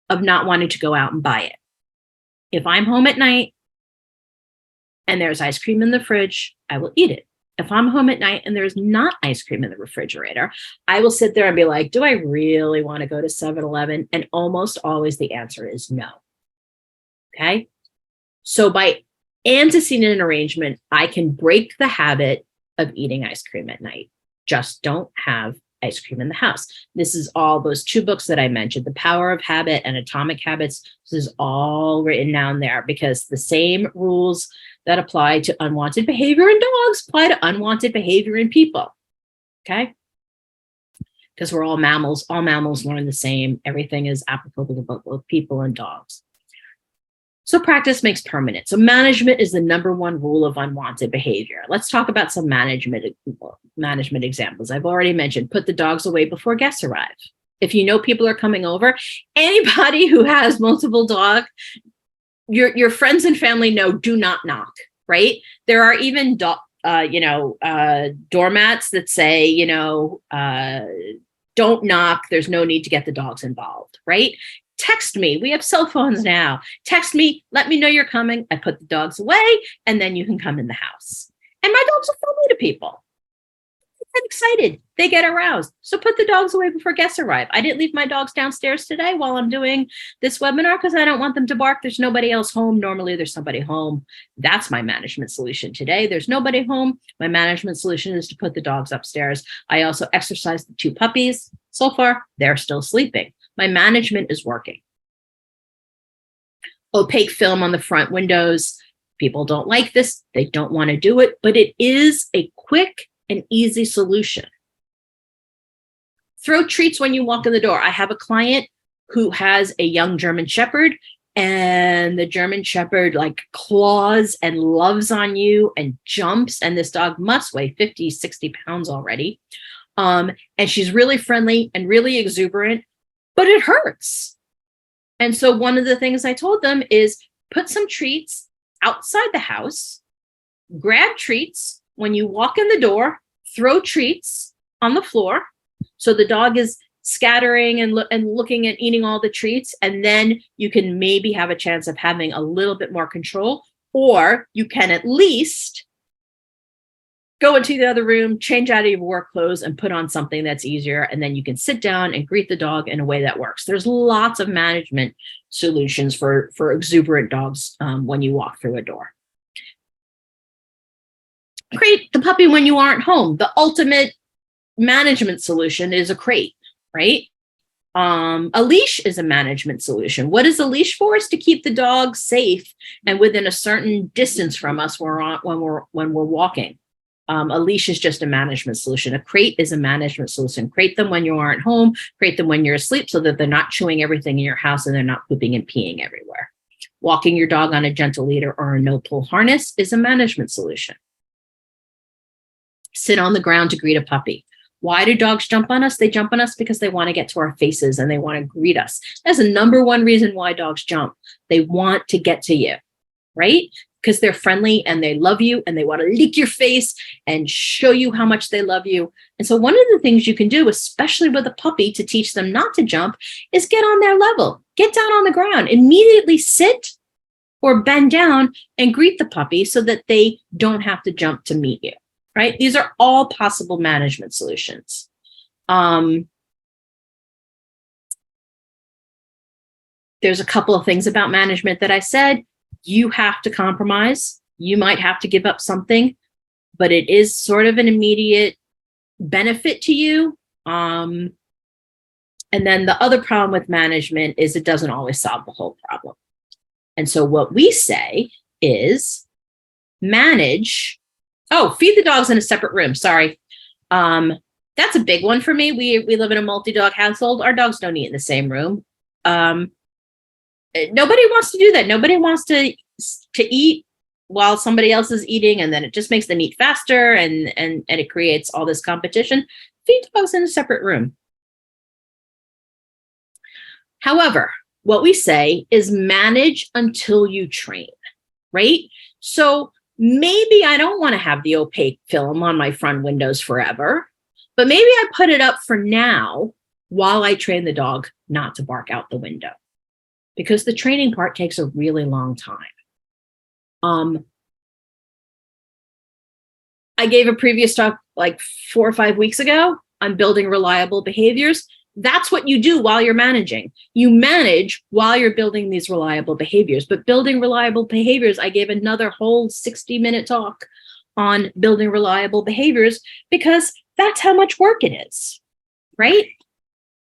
of not wanting to go out and buy it. If I'm home at night and there's ice cream in the fridge, I will eat it. If I'm home at night and there's not ice cream in the refrigerator, I will sit there and be like, do I really want to go to 7-Eleven? And almost always the answer is no. Okay. So by antecedent arrangement, I can break the habit of eating ice cream at night. Just don't have ice cream in the house. This is all those 2 books that I mentioned, The Power of Habit and Atomic Habits. This is all written down there because the same rules that apply to unwanted behavior in dogs apply to unwanted behavior in people. Okay? Because we're all mammals. All mammals learn the same. Everything is applicable to both people and dogs. So practice makes permanent. So management is the number one rule of unwanted behavior. Let's talk about some management examples. I've already mentioned, put the dogs away before guests arrive. If you know people are coming over, anybody who has multiple dogs, your friends and family know, do not knock, right? There are even doormats that say, don't knock. There's no need to get the dogs involved, right? Text me. We have cell phones now. Text me. Let me know you're coming. I put the dogs away and then you can come in the house. And my dogs are friendly to people. They get excited. They get aroused. So put the dogs away before guests arrive. I didn't leave my dogs downstairs today while I'm doing this webinar because I don't want them to bark. There's nobody else home. Normally there's somebody home. That's my management solution today. There's nobody home. My management solution is to put the dogs upstairs. I also exercised the 2 puppies. So far, they're still sleeping. My management is working. Opaque film on the front windows. People don't like this. They don't want to do it, but it is a quick and easy solution. Throw treats when you walk in the door. I have a client who has a young German Shepherd. and the German Shepherd like claws and loves on you and jumps, and this dog must weigh 50, 60 pounds already. And she's really friendly and really exuberant, but it hurts. And so one of the things I told them is put some treats outside the house, grab treats when you walk in the door, throw treats on the floor. So the dog is scattering and looking and eating all the treats. And then you can maybe have a chance of having a little bit more control, or you can at least go into the other room, change out of your work clothes and put on something that's easier. And then you can sit down and greet the dog in a way that works. There's lots of management solutions for exuberant dogs when you walk through a door. Crate the puppy when you aren't home. The ultimate management solution is a crate, right? A leash is a management solution. What is a leash for? Is to keep the dog safe and within a certain distance from us when we're walking. A leash is just a management solution. A crate is a management solution. Crate them when you aren't home, crate them when you're asleep so that they're not chewing everything in your house and they're not pooping and peeing everywhere. Walking your dog on a gentle leader or a no-pull harness is a management solution. Sit on the ground to greet a puppy. Why do dogs jump on us? They jump on us because they want to get to our faces and they want to greet us. That's the number one reason why dogs jump. They want to get to you, right? Because they're friendly and they love you and they want to lick your face and show you how much they love you. And so one of the things you can do, especially with a puppy, to teach them not to jump is get on their level. Get down on the ground. Immediately sit or bend down and greet the puppy so that they don't have to jump to meet you, right? These are all possible management solutions. There's a couple of things about management that I said. You have to compromise. You might have to give up something, but it is sort of an immediate benefit to you. And then the other problem with management is it doesn't always solve the whole problem. And so what we say is manage. Oh, feed the dogs in a separate room. Sorry. That's a big one for me. We live in a multi-dog household. Our dogs don't eat in the same room. Nobody wants to do that. Nobody wants to eat while somebody else is eating, and then it just makes them eat faster, and it creates all this competition. Feed dogs in a separate room. However, what we say is manage until you train, right? So maybe I don't want to have the opaque film on my front windows forever, but maybe I put it up for now while I train the dog not to bark out the window, because the training part takes a really long time. I gave a previous talk like 4 or 5 weeks ago on building reliable behaviors. That's what you do while you're managing. You manage while you're building these reliable behaviors. But building reliable behaviors, I gave another whole 60-minute talk on building reliable behaviors because that's how much work it is, right?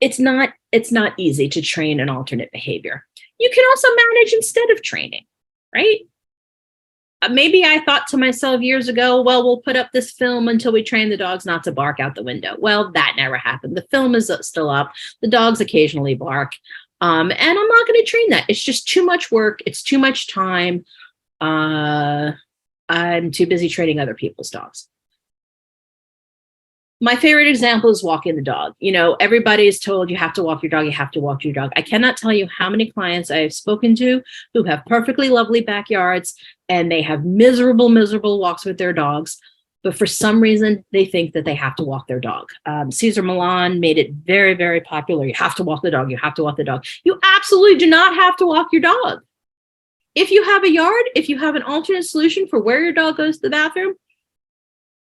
It's not easy to train an alternate behavior. You can also manage instead of training, right? Maybe I thought to myself years ago, well, we'll put up this film until we train the dogs not to bark out the window. Well, that never happened. The film is still up. The dogs occasionally bark. And I'm not going to train that. It's just too much work. It's too much time. I'm too busy training other people's dogs. My favorite example is walking the dog. You know, everybody is told you have to walk your dog. You have to walk your dog. I cannot tell you how many clients I have spoken to who have perfectly lovely backyards and they have miserable walks with their dogs. But for some reason, they think that they have to walk their dog. Cesar Millan made it very, very popular. You have to walk the dog. You have to walk the dog. You absolutely do not have to walk your dog. If you have a yard, if you have an alternate solution for where your dog goes to the bathroom,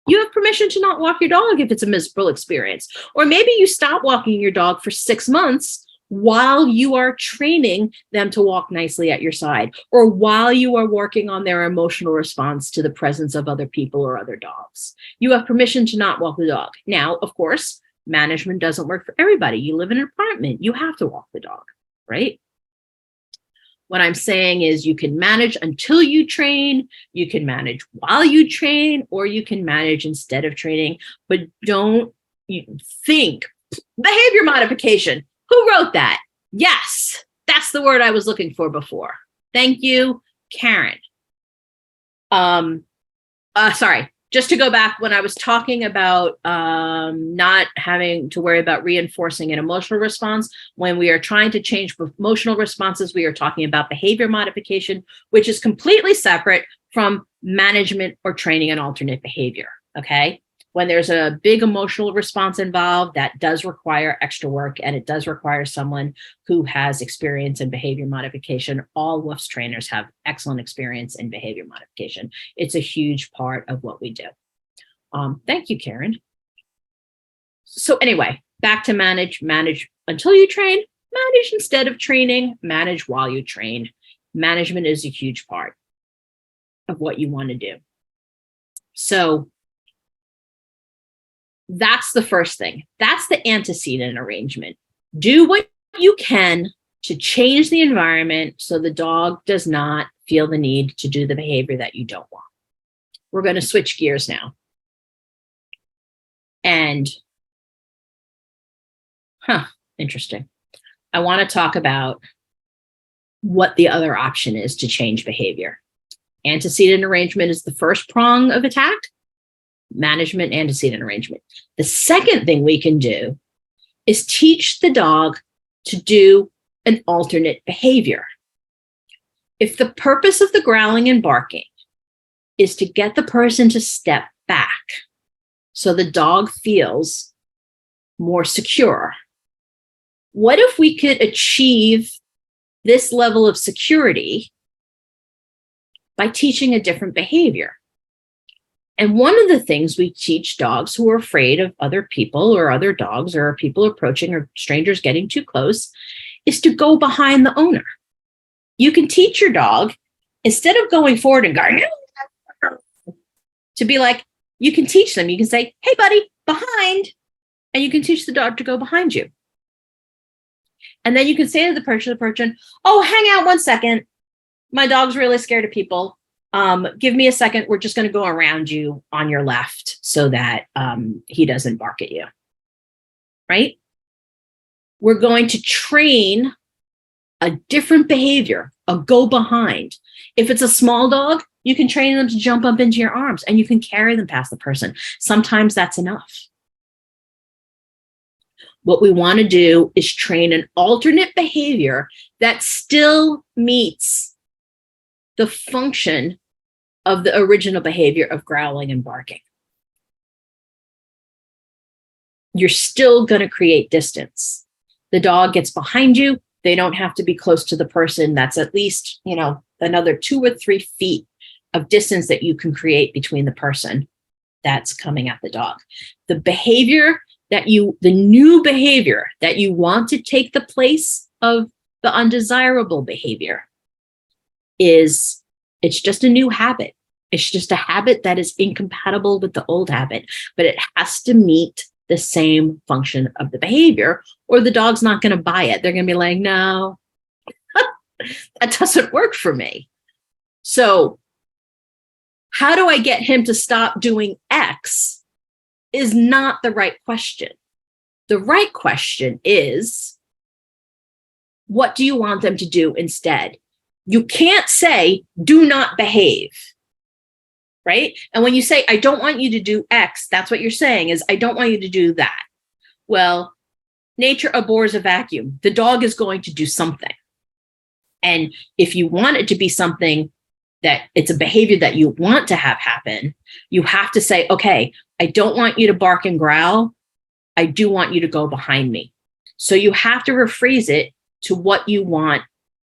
you have permission to not walk your dog if it's a miserable experience. Or maybe you stop walking your dog for 6 months while you are training them to walk nicely at your side, or while you are working on their emotional response to the presence of other people or other dogs. You have permission to not walk the dog. Now, of course, management doesn't work for everybody. You live in an apartment, you have to walk the dog, right? What I'm saying is you can manage until you train, you can manage while you train, or you can manage instead of training, but don't think behavior modification. Who wrote that? Yes, That's the word I was looking for before. Thank you, Karen. Sorry, just to go back when I was talking about not having to worry about reinforcing an emotional response, when we are trying to change emotional responses, we are talking about behavior modification, which is completely separate from management or training an alternate behavior, okay? When there's a big emotional response involved, that does require extra work, and it does require someone who has experience in behavior modification. All WOOFS trainers have excellent experience in behavior modification. It's a huge part of what we do. Thank you, Karen. So anyway, back to manage until you train, manage instead of training, manage while you train. Management is a huge part of what you want to do. So that's the first thing. That's the antecedent arrangement. Do what you can to change the environment so the dog does not feel the need to do the behavior that you don't want. We're going to switch gears now. And, interesting. I want to talk about what the other option is to change behavior. Antecedent arrangement is the first prong of attack. Management, antecedent arrangement. The second thing we can do is teach the dog to do an alternate behavior. If the purpose of the growling and barking is to get the person to step back so the dog feels more secure, what if we could achieve this level of security by teaching a different behavior? And one of the things we teach dogs who are afraid of other people or other dogs or people approaching or strangers getting too close is to go behind the owner. You can teach your dog, instead of going forward and going, to be like, you can teach them, you can say, hey, buddy, behind. And you can teach the dog to go behind you. And then you can say to the person, oh, hang out 1 second. My dog's really scared of people. Give me a second. We're just going to go around you on your left so that he doesn't bark at you, right? We're going to train a different behavior, a go behind. If it's a small dog, you can train them to jump up into your arms and you can carry them past the person. Sometimes that's enough. What we want to do is train an alternate behavior that still meets the function of the original behavior of growling and barking. You're still going to create distance. The dog gets behind you. They don't have to be close to the person. That's at least, another 2 or 3 feet of distance that you can create between the person that's coming at the dog. The new behavior that you want to take the place of the undesirable behavior it's just a new habit. It's just a habit that is incompatible with the old habit, but it has to meet the same function of the behavior or the dog's not going to buy it. They're going to be like, no, that doesn't work for me. So how do I get him to stop doing X is not the right question. The right question is, what do you want them to do instead? You can't say, do not behave, right? And when you say, I don't want you to do X, that's what you're saying is, I don't want you to do that. Well, nature abhors a vacuum. The dog is going to do something. And if you want it to be something that it's a behavior that you want to have happen, you have to say, okay, I don't want you to bark and growl. I do want you to go behind me. So you have to rephrase it to what you want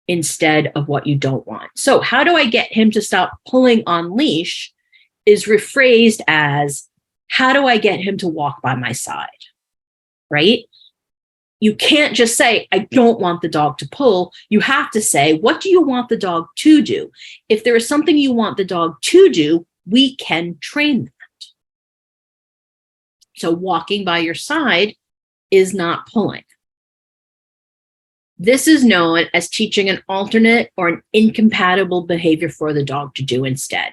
instead of what you don't want. So how do I get him to stop pulling on leash is rephrased as, how do I get him to walk by my side, right? You can't just say, I don't want the dog to pull. You have to say, what do you want the dog to do? If there is something you want the dog to do, we can train that. So walking by your side is not pulling. This is known as teaching an alternate or an incompatible behavior for the dog to do instead.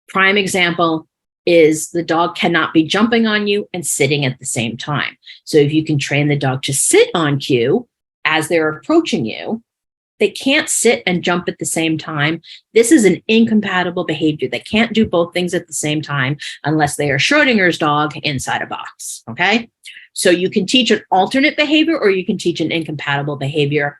Prime example is the dog cannot be jumping on you and sitting at the same time. So if you can train the dog to sit on cue as they're approaching you, They can't sit and jump at the same time. This is an incompatible behavior. They can't do both things at the same time unless they are Schrodinger's dog inside a box, okay? So you can teach an alternate behavior or you can teach an incompatible behavior.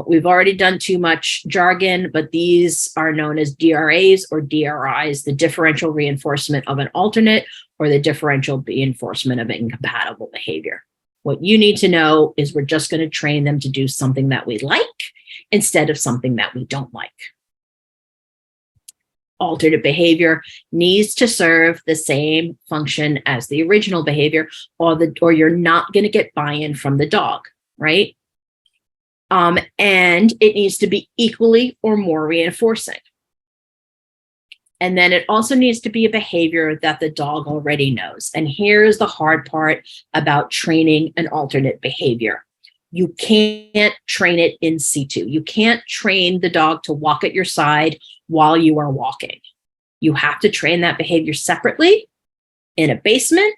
We've already done too much jargon, but these are known as DRAs or DRIs, the differential reinforcement of an alternate or the differential reinforcement of incompatible behavior. What you need to know is we're just going to train them to do something that we like instead of something that we don't like. Alternate behavior needs to serve the same function as the original behavior, or you're not going to get buy-in from the dog, right? And it needs to be equally or more reinforcing. And then it also needs to be a behavior that the dog already knows. And here's the hard part about training an alternate behavior. You can't train it in situ. You can't train the dog to walk at your side while you are walking. You have to train that behavior separately in a basement,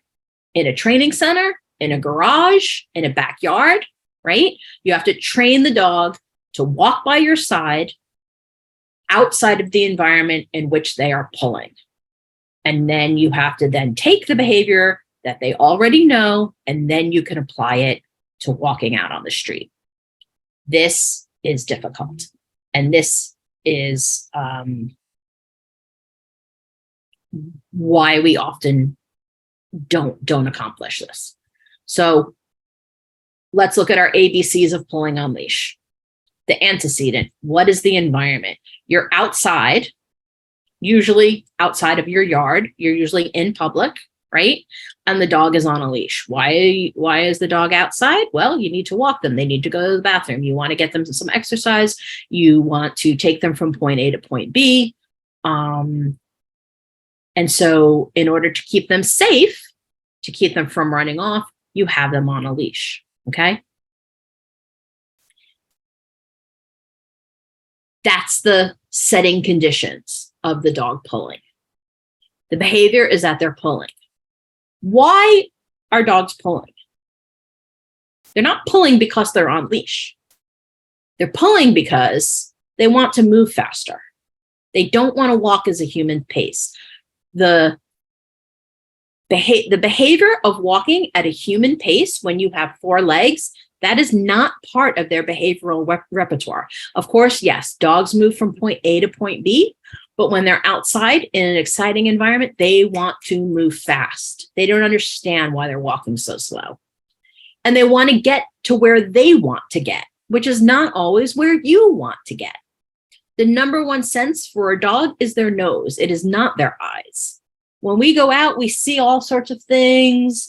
in a training center, in a garage, in a backyard, right? You have to train the dog to walk by your side outside of the environment in which they are pulling. And then you have to then take the behavior that they already know, and then you can apply it to walking out on the street. This is difficult. And this is why we often don't accomplish this. So let's look at our ABCs of pulling on leash. The antecedent, what is the environment? You're outside, usually outside of your yard. You're usually in public, right? And the dog is on a leash. Why is the dog outside? Well, you need to walk them. They need to go to the bathroom. You want to get them some exercise. You want to take them from point A to point B. And so in order to keep them safe, to keep them from running off, you have them on a leash, okay? That's the setting conditions of the dog pulling. The behavior is that they're pulling. Why are dogs pulling? They're not pulling because they're on leash. They're pulling because they want to move faster. They don't want to walk as a human pace. The behavior of walking at a human pace when you have 4 legs, that is not part of their behavioral repertoire. Of course, yes, dogs move from point A to point B, but when they're outside in an exciting environment, they want to move fast. They don't understand why they're walking so slow. And they want to get to where they want to get, which is not always where you want to get. The number one sense for a dog is their nose. It is not their eyes. When we go out, we see all sorts of things,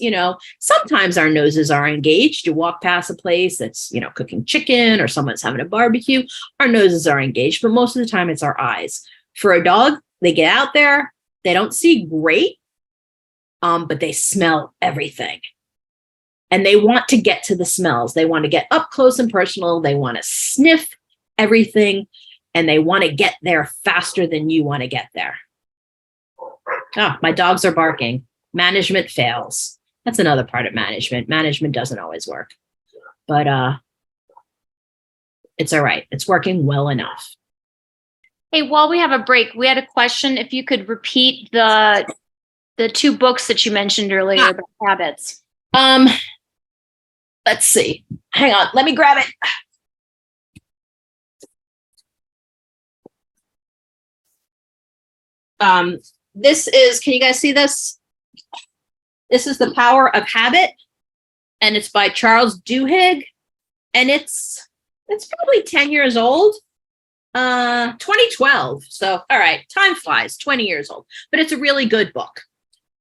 sometimes our noses are engaged. You walk past a place that's, cooking chicken or someone's having a barbecue, our noses are engaged, but most of the time it's our eyes. For a dog, they get out there, they don't see great, but they smell everything. And they want to get to the smells. They want to get up close and personal. They want to sniff everything, and they want to get there faster than you want to get there. Oh, my dogs are barking. Management fails. That's another part of management. Management doesn't always work, but it's all right. It's working well enough. Hey, while we have a break, we had a question. If you could repeat the 2 books that you mentioned earlier about habits. Let's see. Hang on. Let me grab it. This is, can you guys see this? This is The Power of Habit, and it's by Charles Duhigg, and it's probably 10 years old. 2012. So, all right, time flies, 20 years old, but it's a really good book.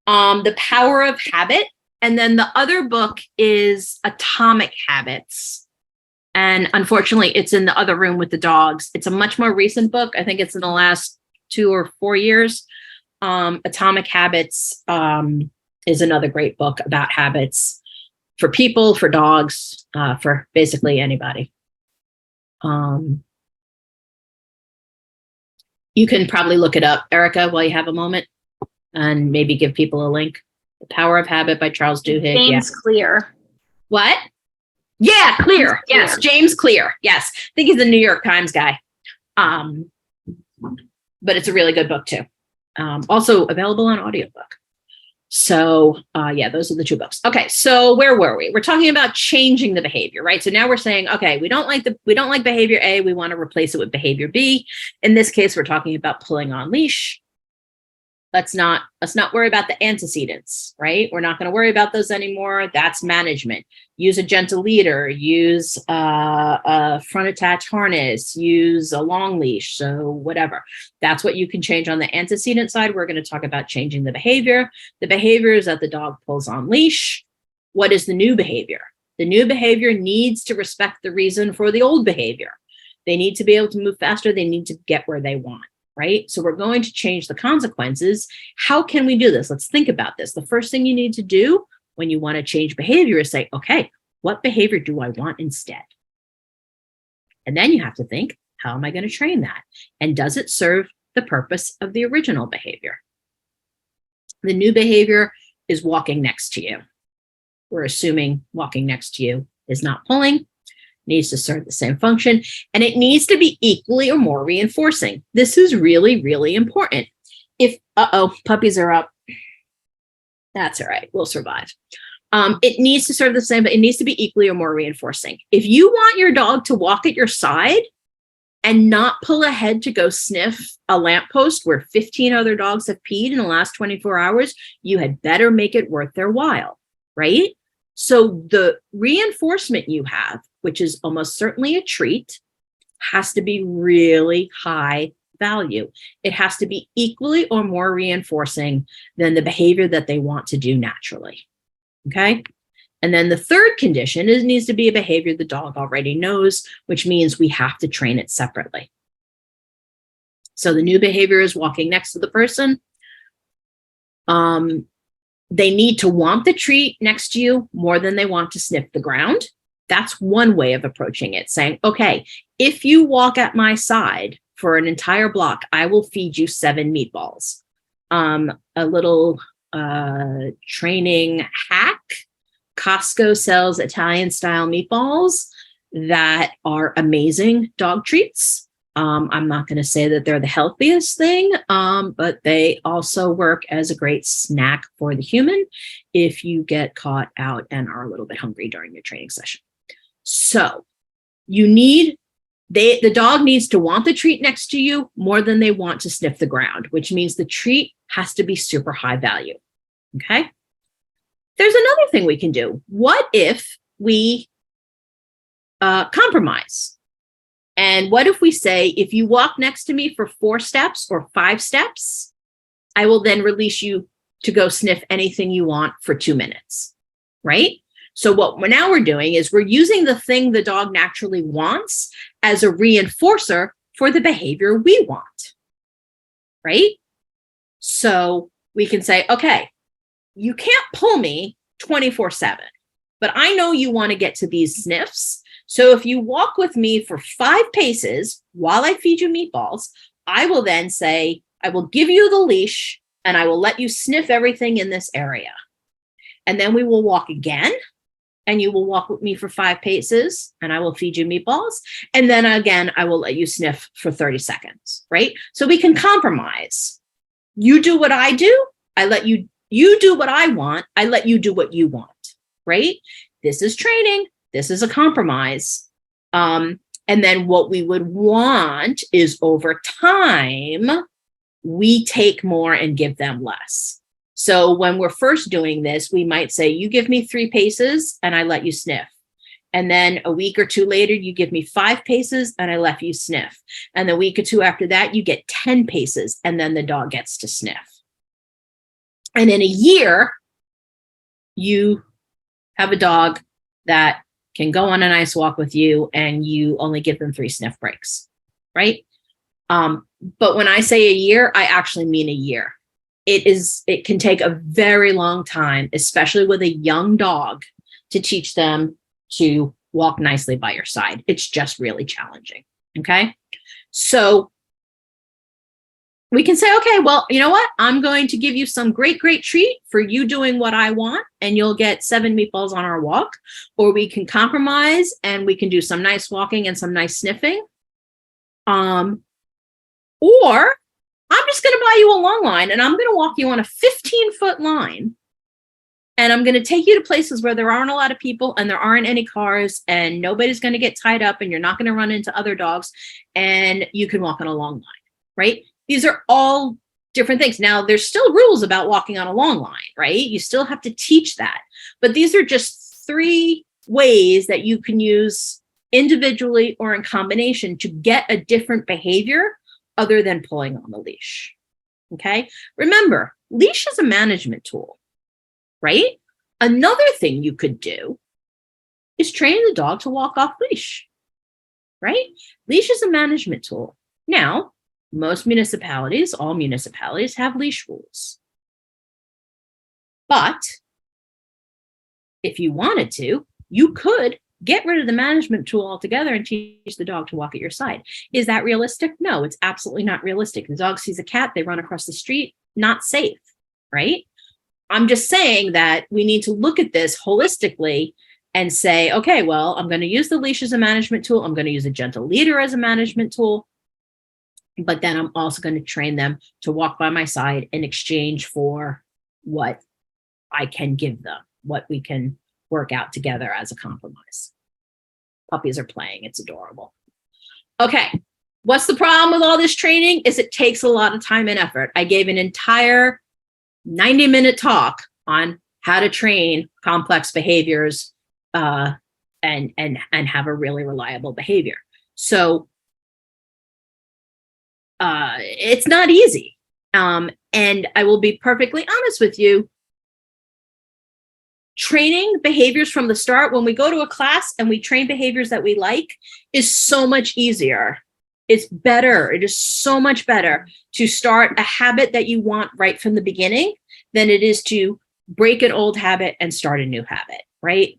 The Power of Habit. And then the other book is Atomic Habits. And unfortunately, it's in the other room with the dogs. It's a much more recent book. I think it's in the last 2 or 4 years. Atomic Habits is another great book about habits for people, for dogs, for basically anybody. You can probably look it up, Erica, while you have a moment, and maybe give people a link. The Power of Habit by Charles Duhigg. James Clear. What? Yeah, Clear. Yes, James Clear. Yes, I think he's the New York Times guy. But it's a really good book too. Also available on audiobook. So yeah, those are the two books. Okay, so where were we? We're talking about changing the behavior, right? So now we're saying, okay, we don't like behavior A, we want to replace it with behavior B. In this case, we're talking about pulling on leash. Let's not worry about the antecedents, right? We're not going to worry about those anymore. That's management. Use a gentle leader, use a front attach harness, use a long leash, so whatever. That's what you can change on the antecedent side. We're going to talk about changing the behavior. The behavior is that the dog pulls on leash. What is the new behavior? The new behavior needs to respect the reason for the old behavior. They need to be able to move faster. They need to get where they want. Right? So we're going to change the consequences. How can we do this? Let's think about this. The first thing you need to do when you want to change behavior is say, okay, what behavior do I want instead? And then you have to think, how am I going to train that? And does it serve the purpose of the original behavior? The new behavior is walking next to you. We're assuming walking next to you is not pulling. Needs to serve the same function, and it needs to be equally or more reinforcing. This is really, really important. If, puppies are up. That's all right. We'll survive. It needs to serve the same, but it needs to be equally or more reinforcing. If you want your dog to walk at your side and not pull ahead to go sniff a lamppost where 15 other dogs have peed in the last 24 hours, you had better make it worth their while, right? So the reinforcement you have, which is almost certainly a treat, has to be really high value. It has to be equally or more reinforcing than the behavior that they want to do naturally. Okay? And then the third condition is it needs to be a behavior the dog already knows, which means we have to train it separately. So the new behavior is walking next to the person. They need to want the treat next to you more than they want to sniff the ground. That's one way of approaching it, saying, okay, if you walk at my side for an entire block, I will feed you 7 meatballs. A little training hack. Costco sells Italian style meatballs that are amazing dog treats. I'm not going to say that they're the healthiest thing, but they also work as a great snack for the human if you get caught out and are a little bit hungry during your training session. So the dog needs to want the treat next to you more than they want to sniff the ground, which means the treat has to be super high value. Okay. There's another thing we can do. What if we compromise? And what if we say, if you walk next to me for 4 steps or 5 steps, I will then release you to go sniff anything you want for 2 minutes, right? So what we're doing is we're using the thing the dog naturally wants as a reinforcer for the behavior we want, right? So we can say, okay, you can't pull me 24/7, but I know you want to get to these sniffs. So if you walk with me for 5 paces while I feed you meatballs, I will then say, I will give you the leash and I will let you sniff everything in this area. And then we will walk again and you will walk with me for 5 paces and I will feed you meatballs. And then again, I will let you sniff for 30 seconds, right? So we can compromise. You do what I do. I let you do what I want. I let you do what you want, right? This is training. This is a compromise. And then what we would want is over time, we take more and give them less. So when we're first doing this, we might say, you give me 3 paces and I let you sniff. And then a week or 2 later, you give me 5 paces and I let you sniff. And the week or 2 after that, you get 10 paces and then the dog gets to sniff. And in a year, you have a dog that can go on a nice walk with you and you only give them 3 sniff breaks, right? But when I say a year, I actually mean a year. It can take a very long time, especially with a young dog, to teach them to walk nicely by your side. It's just really challenging, okay? So we can say, okay, well, you know what? I'm going to give you some great, great treat for you doing what I want, and you'll get 7 meatballs on our walk. Or we can compromise and we can do some nice walking and some nice sniffing. Or I'm just going to buy you a long line and I'm going to walk you on a 15-foot line. And I'm going to take you to places where there aren't a lot of people and there aren't any cars and nobody's going to get tied up and you're not going to run into other dogs and you can walk on a long line, right? These are all different things. Now, there's still rules about walking on a long line, right? You still have to teach that. But these are just 3 ways that you can use individually or in combination to get a different behavior other than pulling on the leash. Okay? Remember, leash is a management tool, right? Another thing you could do is train the dog to walk off leash, right? Leash is a management tool. Now, most municipalities, all municipalities have leash rules. But if you wanted to, you could get rid of the management tool altogether and teach the dog to walk at your side. Is that realistic? No, it's absolutely not realistic. The dog sees a cat, they run across the street, not safe, right? I'm just saying that we need to look at this holistically and say, okay, well, I'm going to use the leash as a management tool. I'm going to use a gentle leader as a management tool. But then I'm also going to train them to walk by my side in exchange for what I can give them, what we can work out together as a compromise. Puppies are playing. It's adorable. Okay. What's the problem with all this training is it takes a lot of time and effort. I gave an entire 90-minute talk on how to train complex behaviors and have a really reliable behavior. So it's not easy. And I will be perfectly honest with you. Training behaviors from the start, when we go to a class and we train behaviors that we like, is so much easier. It's better. It is so much better to start a habit that you want right from the beginning than it is to break an old habit and start a new habit, right?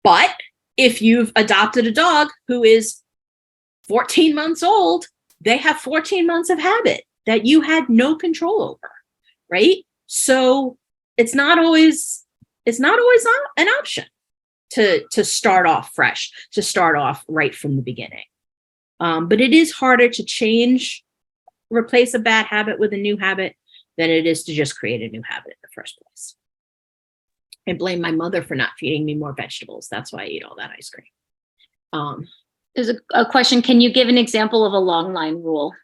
But if you've adopted a dog who is 14 months old, they have 14 months of habit that you had no control over, right? So it's not always an option to start off fresh, to start off right from the beginning. But it is harder to replace a bad habit with a new habit than it is to just create a new habit in the first place. I blame my mother for not feeding me more vegetables. That's why I eat all that ice cream. There's a question. Can you give an example of a long line rule?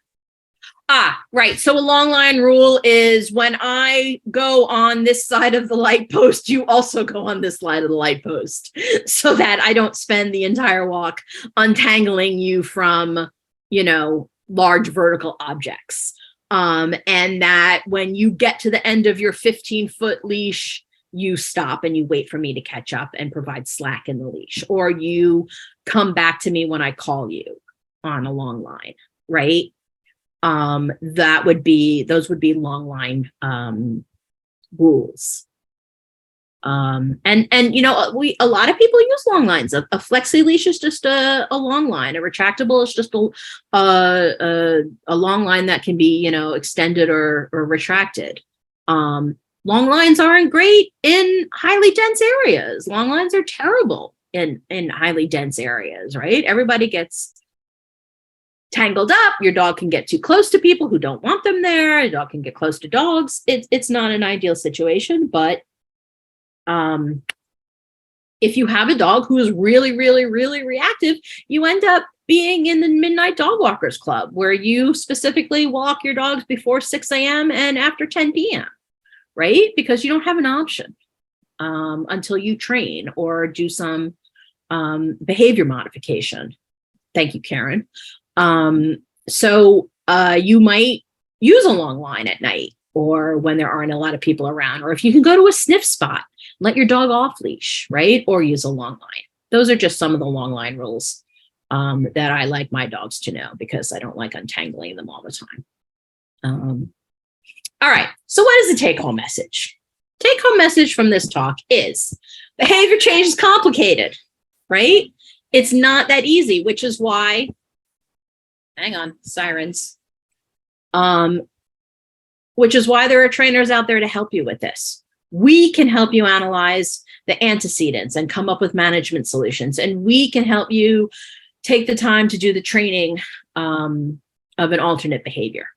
Right. So a long line rule is when I go on this side of the light post, you also go on this side of the light post so that I don't spend the entire walk untangling you from, large vertical objects. And that when you get to the end of your 15-foot leash, you stop and you wait for me to catch up and provide slack in the leash, or you come back to me when I call you on a long line, right? Those would be long line rules. And a lot of people use long lines. A flexi leash is just a long line. A retractable is just a long line that can be, extended or retracted. Long lines aren't great in highly dense areas. Long lines are terrible in highly dense areas, right? Everybody gets tangled up. Your dog can get too close to people who don't want them there. Your dog can get close to dogs. It's not an ideal situation, but if you have a dog who is really, really, really reactive, you end up being in the Midnight Dog Walkers Club, where you specifically walk your dogs before 6 a.m. and after 10 p.m., right? Because you don't have an option until you train or do some behavior modification. Thank you, Karen. So you might use a long line at night or when there aren't a lot of people around, or if you can go to a sniff spot, let your dog off leash, right? Or use a long line. Those are just some of the long line rules that I like my dogs to know, because I don't like untangling them all the time. All right. So what is the take-home message? Take-home message from this talk is behavior change is complicated, right? It's not that easy, which is why, hang on, sirens. which is why there are trainers out there to help you with this. We can help you analyze the antecedents and come up with management solutions. And we can help you take the time to do the training of an alternate behavior.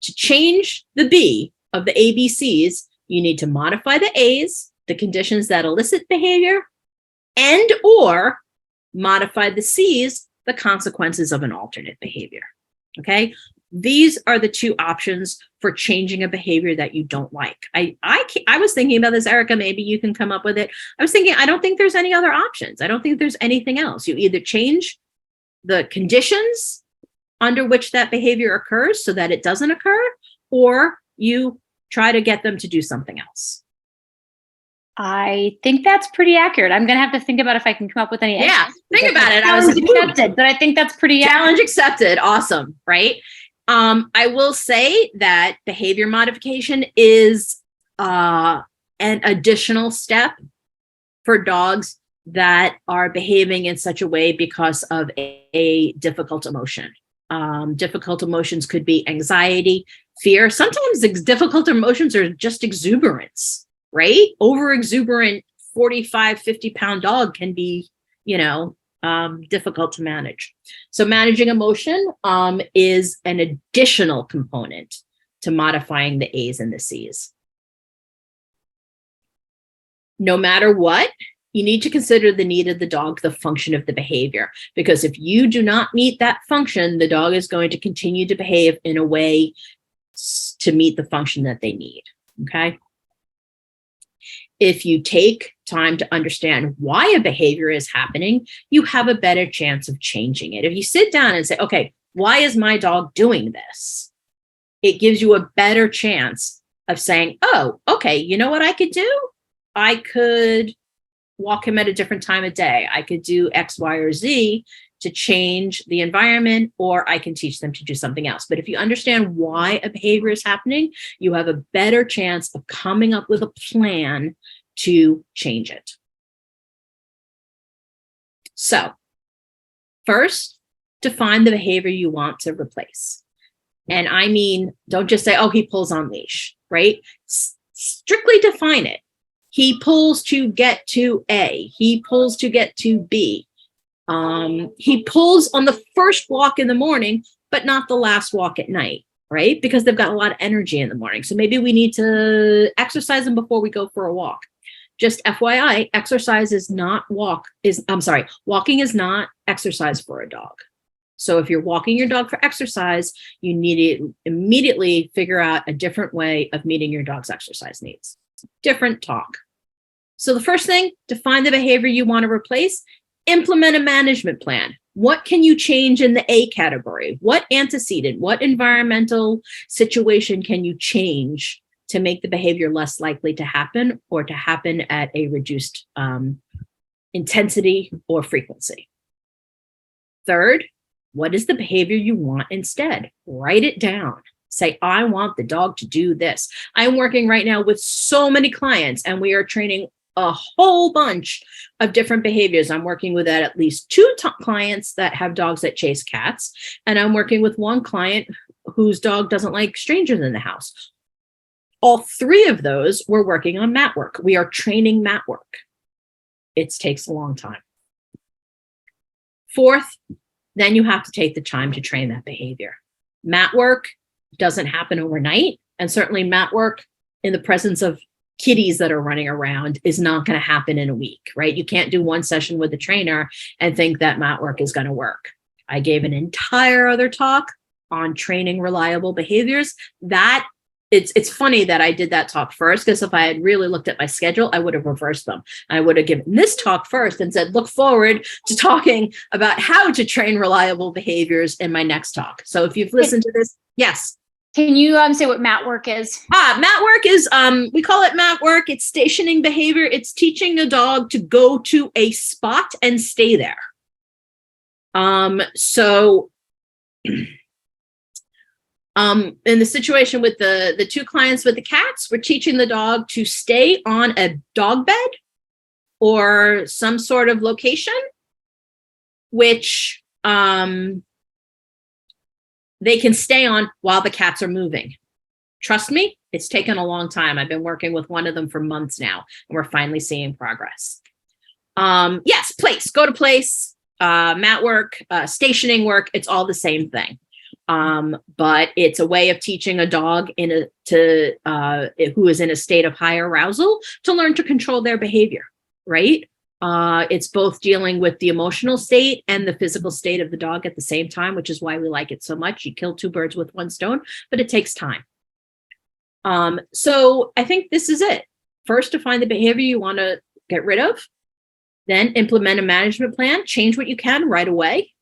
To change the B of the ABCs, you need to modify the A's, the conditions that elicit behavior, and or modify the C's, the consequences of an alternate behavior. Okay? These are the two options for changing a behavior that you don't like. I was thinking about this, Erica, maybe you can come up with it. I was thinking, I don't think there's any other options. I don't think there's anything else. You either change the conditions under which that behavior occurs so that it doesn't occur, or you try to get them to do something else. I think that's pretty accurate. I'm going to have to think about if I can come up with any. Yeah, think about it. Challenge accepted, but I think that's pretty challenge accurate. accepted. Awesome, right? I will say that behavior modification is an additional step for dogs that are behaving in such a way because of a difficult emotion. Difficult emotions could be anxiety, fear. Sometimes difficult emotions are just exuberance, right? Over exuberant 45, 50-pound dog can be, difficult to manage. So managing emotion is an additional component to modifying the A's and the C's. No matter what, you need to consider the need of the dog, the function of the behavior, because if you do not meet that function, the dog is going to continue to behave in a way to meet the function that they need, okay? If you take time to understand why a behavior is happening, you have a better chance of changing it. If you sit down and say, okay, why is my dog doing this? It gives you a better chance of saying, oh, okay, you know what I could do? I could walk him at a different time of day. I could do X, Y, or Z to change the environment, or I can teach them to do something else. But if you understand why a behavior is happening, you have a better chance of coming up with a plan to change it. So first, define the behavior you want to replace. And I mean, don't just say, oh, he pulls on leash, right? Strictly define it. He pulls to get to A. He pulls to get to B. He pulls on the first walk in the morning, but not the last walk at night, right? Because they've got a lot of energy in the morning. So maybe we need to exercise them before we go for a walk. Just FYI, walking is not exercise for a dog. So if you're walking your dog for exercise, you need to immediately figure out a different way of meeting your dog's exercise needs. Different talk. So the first thing, define the behavior you want to replace. Implement a management plan. What can you change in the A category? What antecedent, what environmental situation can you change to make the behavior less likely to happen, or to happen at a reduced intensity or frequency? Third, what is the behavior you want instead? Write it down. Say, I want the dog to do this. I'm working right now with so many clients, and we are training a whole bunch of different behaviors. I'm working with at least two clients that have dogs that chase cats. And I'm working with one client whose dog doesn't like strangers in the house. All three of those, we're working on mat work. We are training mat work. It takes a long time. Fourth, then you have to take the time to train that behavior. Mat work doesn't happen overnight. And certainly mat work in the presence of kitties that are running around is not going to happen in a week, right? You can't do one session with the trainer and think that mat work is going to work. I gave an entire other talk on training reliable behaviors. That it's funny that I did that talk first, because if I had really looked at my schedule, I would have reversed them. I would have given this talk first and said, look forward to talking about how to train reliable behaviors in my next talk. So if you've listened to this, yes. Can you say what mat work is? Mat work is, we call it mat work. It's stationing behavior. It's teaching a dog to go to a spot and stay there. In the situation with the two clients with the cats, we're teaching the dog to stay on a dog bed or some sort of location, which they can stay on while the cats are moving. Trust me, it's taken a long time. I've been working with one of them for months now, and we're finally seeing progress. Yes, place, go to place, mat work, stationing work, it's all the same thing. But it's a way of teaching a dog who is in a state of high arousal to learn to control their behavior, right? It's both dealing with the emotional state and the physical state of the dog at the same time, which is why we like it so much. You kill two birds with one stone, but it takes time. So I think this is it. First, define the behavior you want to get rid of, then implement a management plan, change what you can right away,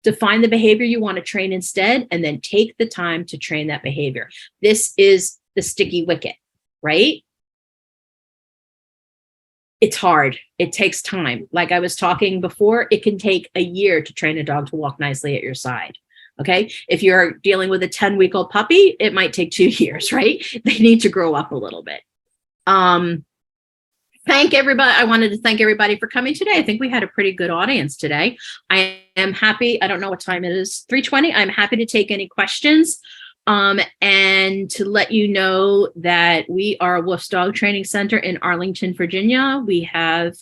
define the behavior you want to train instead, and then take the time to train that behavior. This is the sticky wicket, right? It's hard. It takes time. Like I was talking before, it can take a year to train a dog to walk nicely at your side. Okay. If you're dealing with a 10-week-old puppy, it might take 2 years, right? They need to grow up a little bit. Thank everybody. I wanted to thank everybody for coming today. I think we had a pretty good audience today. I am happy. I don't know what time it is, 3:20. I'm happy to take any questions. And to let you know that we are a WOOFS Dog Training Center in Arlington, Virginia. We have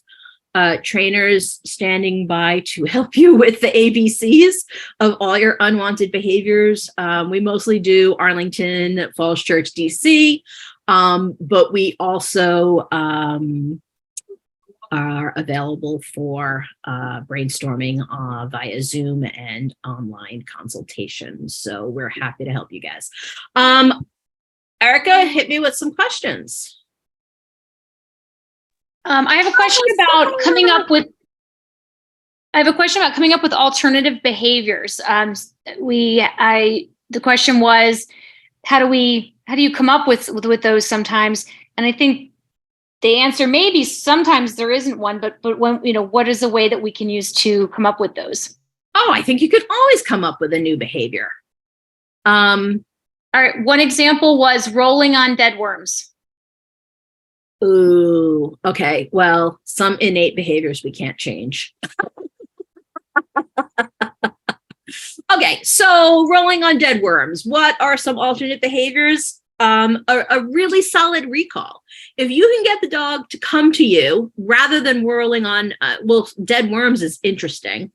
trainers standing by to help you with the ABCs of all your unwanted behaviors. We mostly do Arlington, Falls Church, DC. But we also are available for brainstorming via Zoom and online consultations. So we're happy to help you guys. Erica, hit me with some questions. I have a question about coming up with alternative behaviors. The question was, how do you come up with those sometimes? And I think the answer may be sometimes there isn't one, but when, what is a way that we can use to come up with those? Oh, I think you could always come up with a new behavior. All right. One example was rolling on dead worms. Ooh, okay. Well, some innate behaviors we can't change. Okay, so rolling on dead worms. What are some alternate behaviors? A really solid recall. If you can get the dog to come to you rather than rolling on, dead worms is interesting.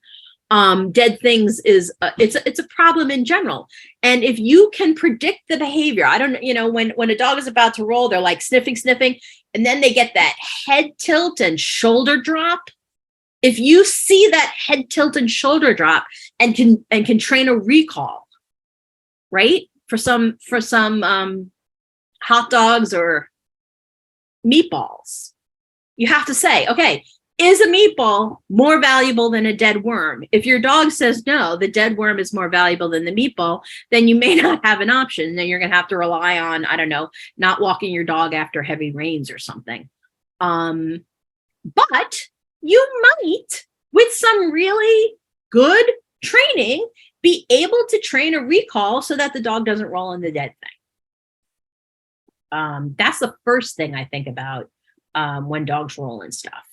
Dead things is it's a problem in general. And if you can predict the behavior, I don't when a dog is about to roll, they're like sniffing, and then they get that head tilt and shoulder drop. If you see that head tilt and shoulder drop and can train a recall, right? For some hot dogs or meatballs, you have to say, okay, is a meatball more valuable than a dead worm? If your dog says no, the dead worm is more valuable than the meatball, then you may not have an option. Then you're going to have to rely on, I don't know, not walking your dog after heavy rains or something. But you might, with some really good training, be able to train a recall so that the dog doesn't roll in the dead thing. That's the first thing I think about when dogs roll and stuff.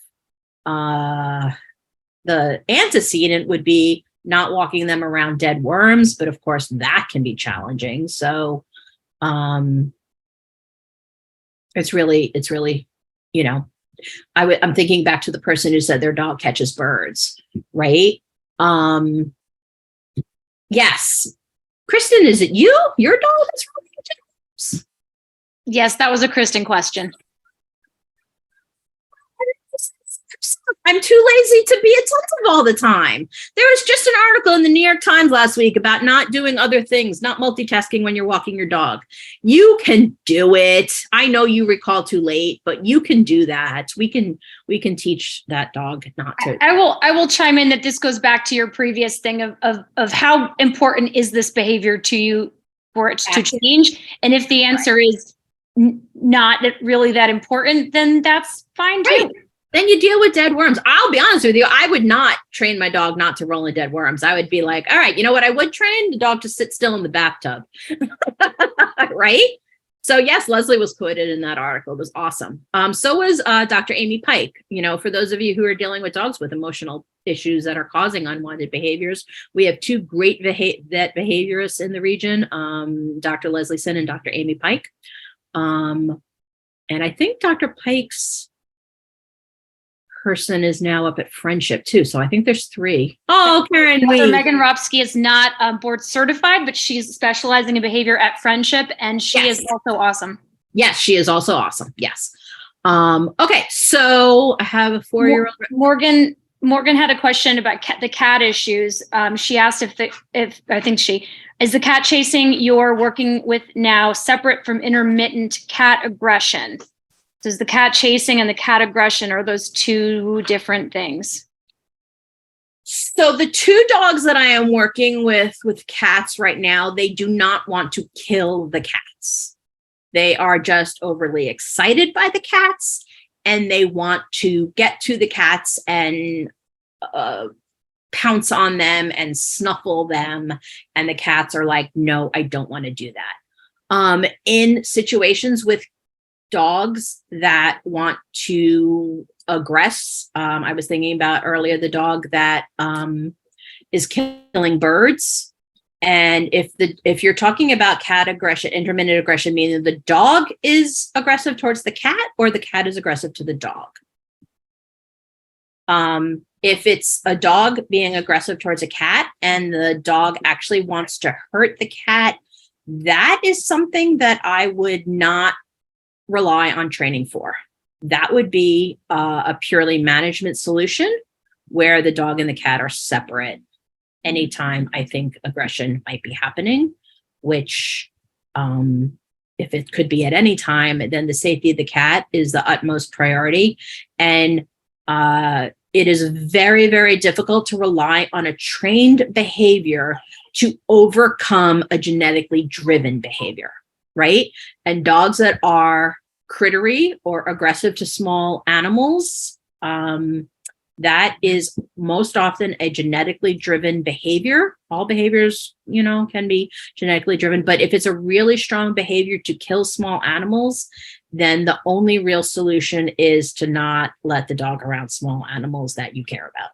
The antecedent would be not walking them around dead worms, but of course that can be challenging. So it's really, I'm thinking back to the person who said their dog catches birds, right? Yes. Kristen, is it you? Your dog is really catching birds? Yes, that was a Kristen question. I'm too lazy to be attentive all the time. There was just an article in the New York Times last week about not doing other things, not multitasking when you're walking your dog. You can do it. I know you recall too late, but you can do that. We can teach that dog not to. I will chime in that this goes back to your previous thing of how important is this behavior to you for it to change. And if the answer is not really that important, then that's fine too. Right. Then you deal with dead worms. I'll be honest with you. I would not train my dog not to roll in dead worms. I would be like, all right, you know what? I would train the dog to sit still in the bathtub. Right? So yes, Leslie was quoted in that article. It was awesome. So was Dr. Amy Pike. For those of you who are dealing with dogs with emotional issues that are causing unwanted behaviors, we have two great vet behaviorists in the region, Dr. Leslie Sin and Dr. Amy Pike. And I think Dr. Pike's person is now up at Friendship too. So I think there's 3. Oh, Karen Lee. Megan Ropsky is not board certified, but she's specializing in behavior at Friendship, and she is also awesome. Yes, she is also awesome. Yes. Okay, so I have a 4-year-old. Morgan had a question about the cat issues. She asked is the cat chasing you're working with now separate from intermittent cat aggression? Does the cat chasing and the cat aggression, are those 2 different things? So the 2 dogs that I am working with cats right now, they do not want to kill the cats. They are just overly excited by the cats, and they want to get to the cats and pounce on them and snuffle them. And the cats are like, no, I don't want to do that. In situations with dogs that want to aggress, I was thinking about earlier the dog that is killing birds. And if you're talking about cat aggression, intermittent aggression, meaning the dog is aggressive towards the cat or the cat is aggressive to the dog. If it's a dog being aggressive towards a cat and the dog actually wants to hurt the cat, that is something that I would not rely on training for. That would be a purely management solution where the dog and the cat are separate anytime I think aggression might be happening, which if it could be at any time, then the safety of the cat is the utmost priority. And it is very, very difficult to rely on a trained behavior to overcome a genetically driven behavior, right? And dogs that are crittery or aggressive to small animals, that is most often a genetically driven behavior. All behaviors, can be genetically driven, but if it's a really strong behavior to kill small animals, then the only real solution is to not let the dog around small animals that you care about.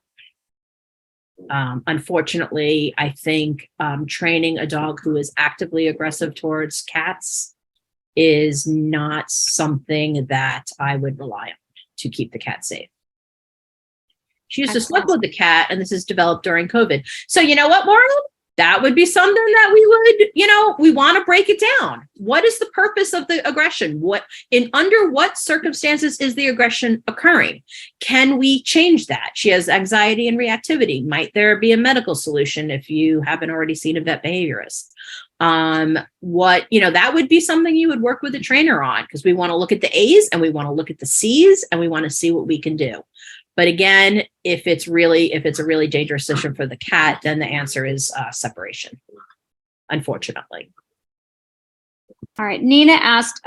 Unfortunately, I think training a dog who is actively aggressive towards cats is not something that I would rely on to keep the cat safe. She used to sleep with the cat, and this is developed during COVID. So you know what, Maureen? That would be something that we would, we want to break it down. What is the purpose of the aggression? Under what circumstances is the aggression occurring? Can we change that? She has anxiety and reactivity. Might there be a medical solution if you haven't already seen a vet behaviorist? That would be something you would work with a trainer on, because we want to look at the A's and we want to look at the C's and we want to see what we can do. But again, if it's a really dangerous situation for the cat, then the answer is separation, unfortunately. All right. Nina asked,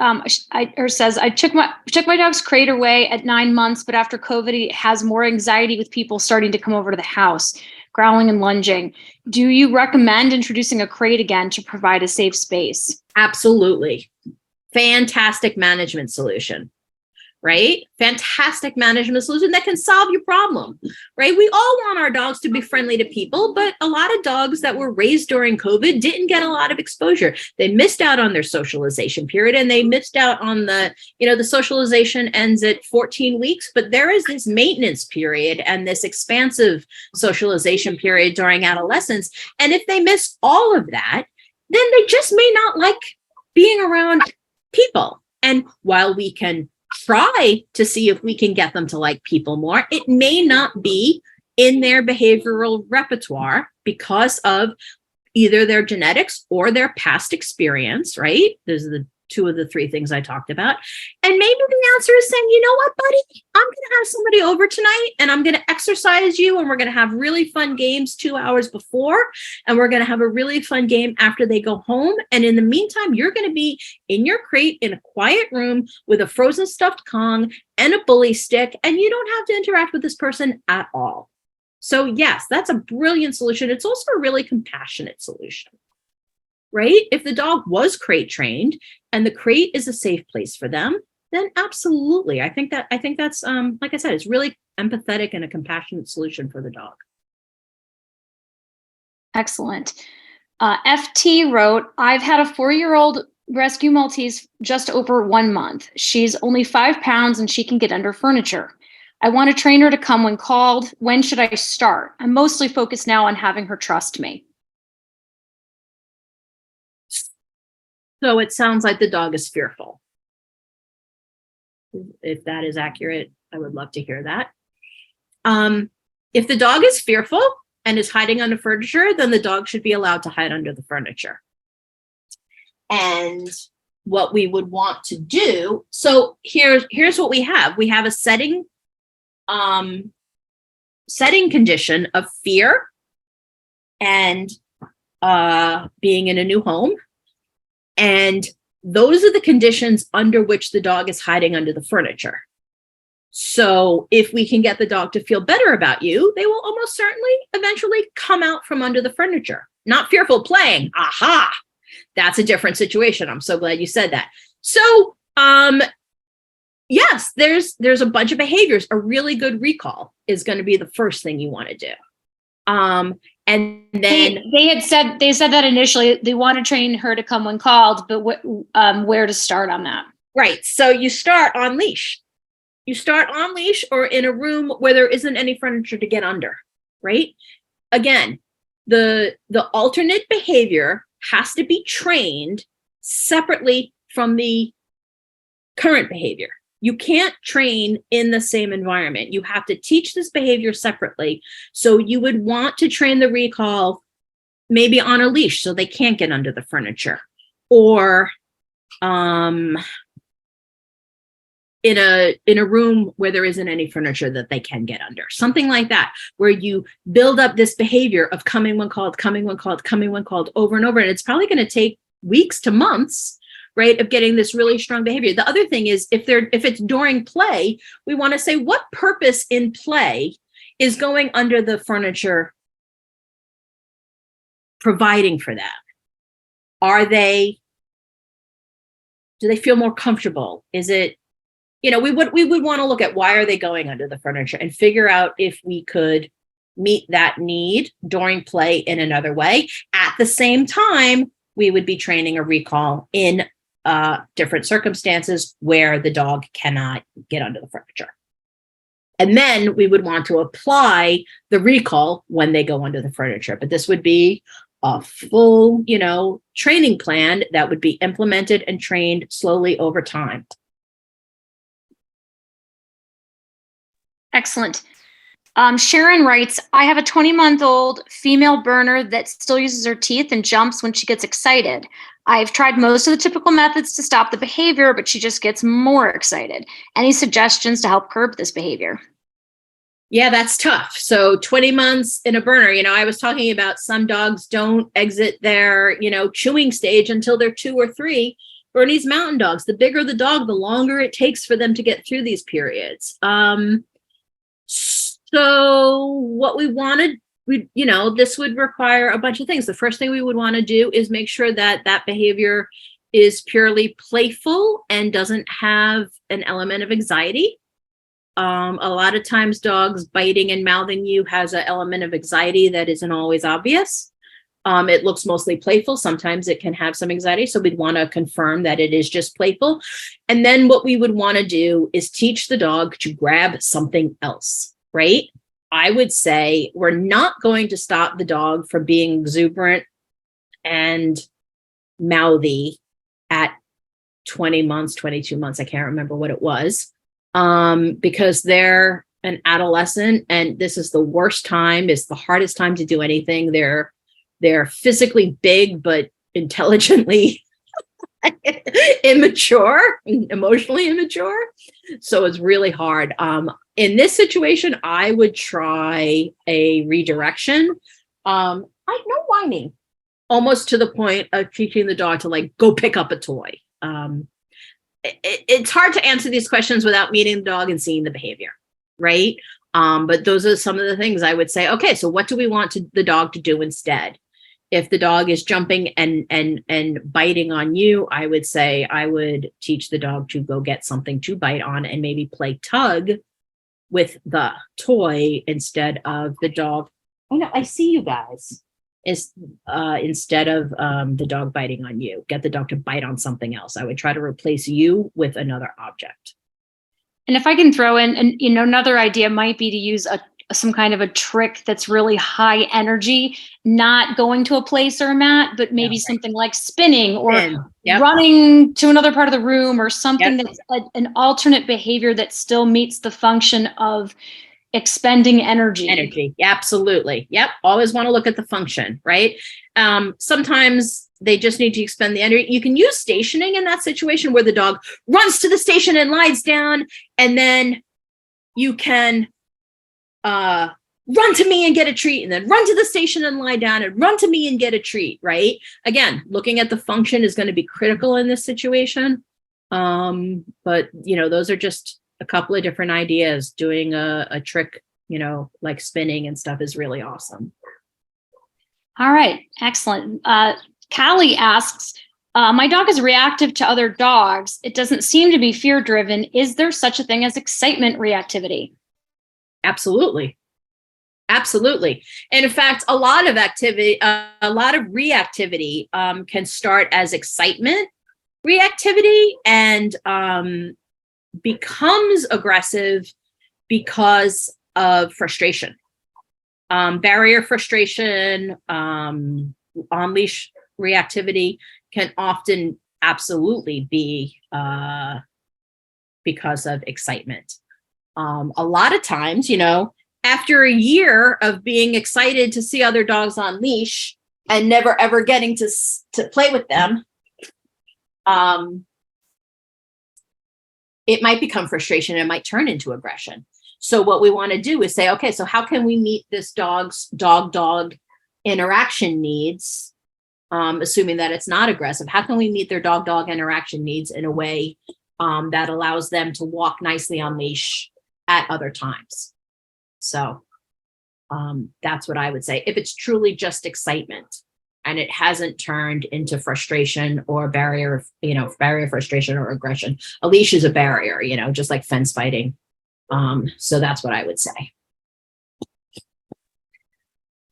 says, I took my dog's crate away at 9 months, but after COVID, he has more anxiety with people starting to come over to the house, growling and lunging. Do you recommend introducing a crate again to provide a safe space? Absolutely. Fantastic management solution. Right? Fantastic management solution that can solve your problem, right? We all want our dogs to be friendly to people, but a lot of dogs that were raised during COVID didn't get a lot of exposure. They missed out on their socialization period, and they missed out on the socialization ends at 14 weeks, but there is this maintenance period and this expansive socialization period during adolescence. And if they miss all of that, then they just may not like being around people. And while we can try to see if we can get them to like people more, it may not be in their behavioral repertoire because of either their genetics or their past experience, right? Those are the 2 of the 3 things I talked about. And maybe the answer is saying, you know what, buddy, I'm going to have somebody over tonight and I'm going to exercise you, and we're going to have really fun games 2 hours before, and we're going to have a really fun game after they go home. And in the meantime, you're going to be in your crate in a quiet room with a frozen stuffed Kong and a bully stick, and you don't have to interact with this person at all. So yes, that's a brilliant solution. It's also a really compassionate solution. right? If the dog was crate trained and the crate is a safe place for them, then absolutely. I think that's like I said, it's really empathetic and a compassionate solution for the dog. Excellent. FT wrote, I've had a 4-year-old rescue Maltese just over 1 month. She's only 5 pounds and she can get under furniture. I want to train her to come when called. When should I start? I'm mostly focused now on having her trust me. So it sounds like the dog is fearful. If that is accurate, I would love to hear that. If the dog is fearful and is hiding under furniture, then the dog should be allowed to hide under the furniture. And what we would want to do, so here's what we have. We have a setting condition of fear and being in a new home. And those are the conditions under which the dog is hiding under the furniture. So if we can get the dog to feel better about you, they will almost certainly eventually come out from under the furniture. Not fearful playing. Aha! That's a different situation. I'm so glad you said that. So, yes, there's a bunch of behaviors. A really good recall is going to be the first thing you want to do. And then they said that initially they want to train her to come when called, but where to start on that? Right. So you start on leash. You start on leash or in a room where there isn't any furniture to get under, right? Again, the alternate behavior has to be trained separately from the current behavior. You can't train in the same environment. You have to teach this behavior separately. So you would want to train the recall maybe on a leash so they can't get under the furniture, or in a room where there isn't any furniture that they can get under. Something like that, where you build up this behavior of coming when called, coming when called, coming when called over and over. And it's probably going to take weeks to months, right, of getting this really strong behavior. The other thing is if it's during play, we want to say what purpose in play is going under the furniture providing for that? Do they feel more comfortable? Is it, we would want to look at why are they going under the furniture and figure out if we could meet that need during play in another way. At the same time, we would be training a recall in different circumstances where the dog cannot get under the furniture. And then we would want to apply the recall when they go under the furniture. But this would be a full, training plan that would be implemented and trained slowly over time. Excellent. Sharon writes, I have a 20-month-old female burner that still uses her teeth and jumps when she gets excited. I've tried most of the typical methods to stop the behavior, but she just gets more excited. Any suggestions to help curb this behavior? Yeah, that's tough. So 20 months in a burner, I was talking about some dogs don't exit their, chewing stage until they're 2 or 3. Bernese mountain dogs, the bigger the dog, the longer it takes for them to get through these periods. So what we wanted, this would require a bunch of things. The first thing we would want to do is make sure that that behavior is purely playful and doesn't have an element of anxiety. A lot of times dogs biting and mouthing you has an element of anxiety that isn't always obvious. It looks mostly playful. Sometimes it can have some anxiety. So we'd want to confirm that it is just playful. And then what we would want to do is teach the dog to grab something else, right? I would say we're not going to stop the dog from being exuberant and mouthy at 20 months, 22 months. I can't remember what it was, because they're an adolescent and this is the worst time. It's the hardest time to do anything. They're physically big, but intelligently immature, emotionally immature. So it's really hard. In this situation, I would try a redirection. No whining, almost to the point of teaching the dog to go pick up a toy. It's hard to answer these questions without meeting the dog and seeing the behavior, right? But those are some of the things I would say, okay, so what do we want the dog to do instead? If the dog is jumping and biting on you, I would say I would teach the dog to go get something to bite on and maybe play tug with the toy instead of the dog. Oh no, I see you guys. Instead of the dog biting on you, get the dog to bite on something else. I would try to replace you with another object. And if I can throw in, and another idea might be to use some kind of a trick that's really high energy, not going to a place or a mat, but maybe something like spinning or running to another part of the room, or something that's an alternate behavior that still meets the function of expending energy. Absolutely. Yep. Always want to look at the function, right? Sometimes they just need to expend the energy. You can use stationing in that situation where the dog runs to the station and lies down, and then you can run to me and get a treat, and then run to the station and lie down, and run to me and get a treat, right? Again, looking at the function is going to be critical in this situation. But those are just a couple of different ideas. Doing a trick, like spinning and stuff is really awesome. All right. Excellent. Callie asks, my dog is reactive to other dogs. It doesn't seem to be fear driven. Is there such a thing as excitement reactivity? Absolutely. Absolutely. And in fact, a lot of reactivity can start as excitement reactivity and becomes aggressive because of frustration. Barrier frustration, on-leash reactivity can often absolutely be because of excitement. A lot of times, after a year of being excited to see other dogs on leash and never ever getting to play with them, it might become frustration. It might turn into aggression. So what we want to do is say, okay, so how can we meet this dog's dog-dog interaction needs, assuming that it's not aggressive? How can we meet their dog-dog interaction needs in a way that allows them to walk nicely on leash at other times? So that's what I would say. If it's truly just excitement and it hasn't turned into frustration or barrier frustration or aggression, a leash is a barrier, just like fence fighting. So that's what I would say.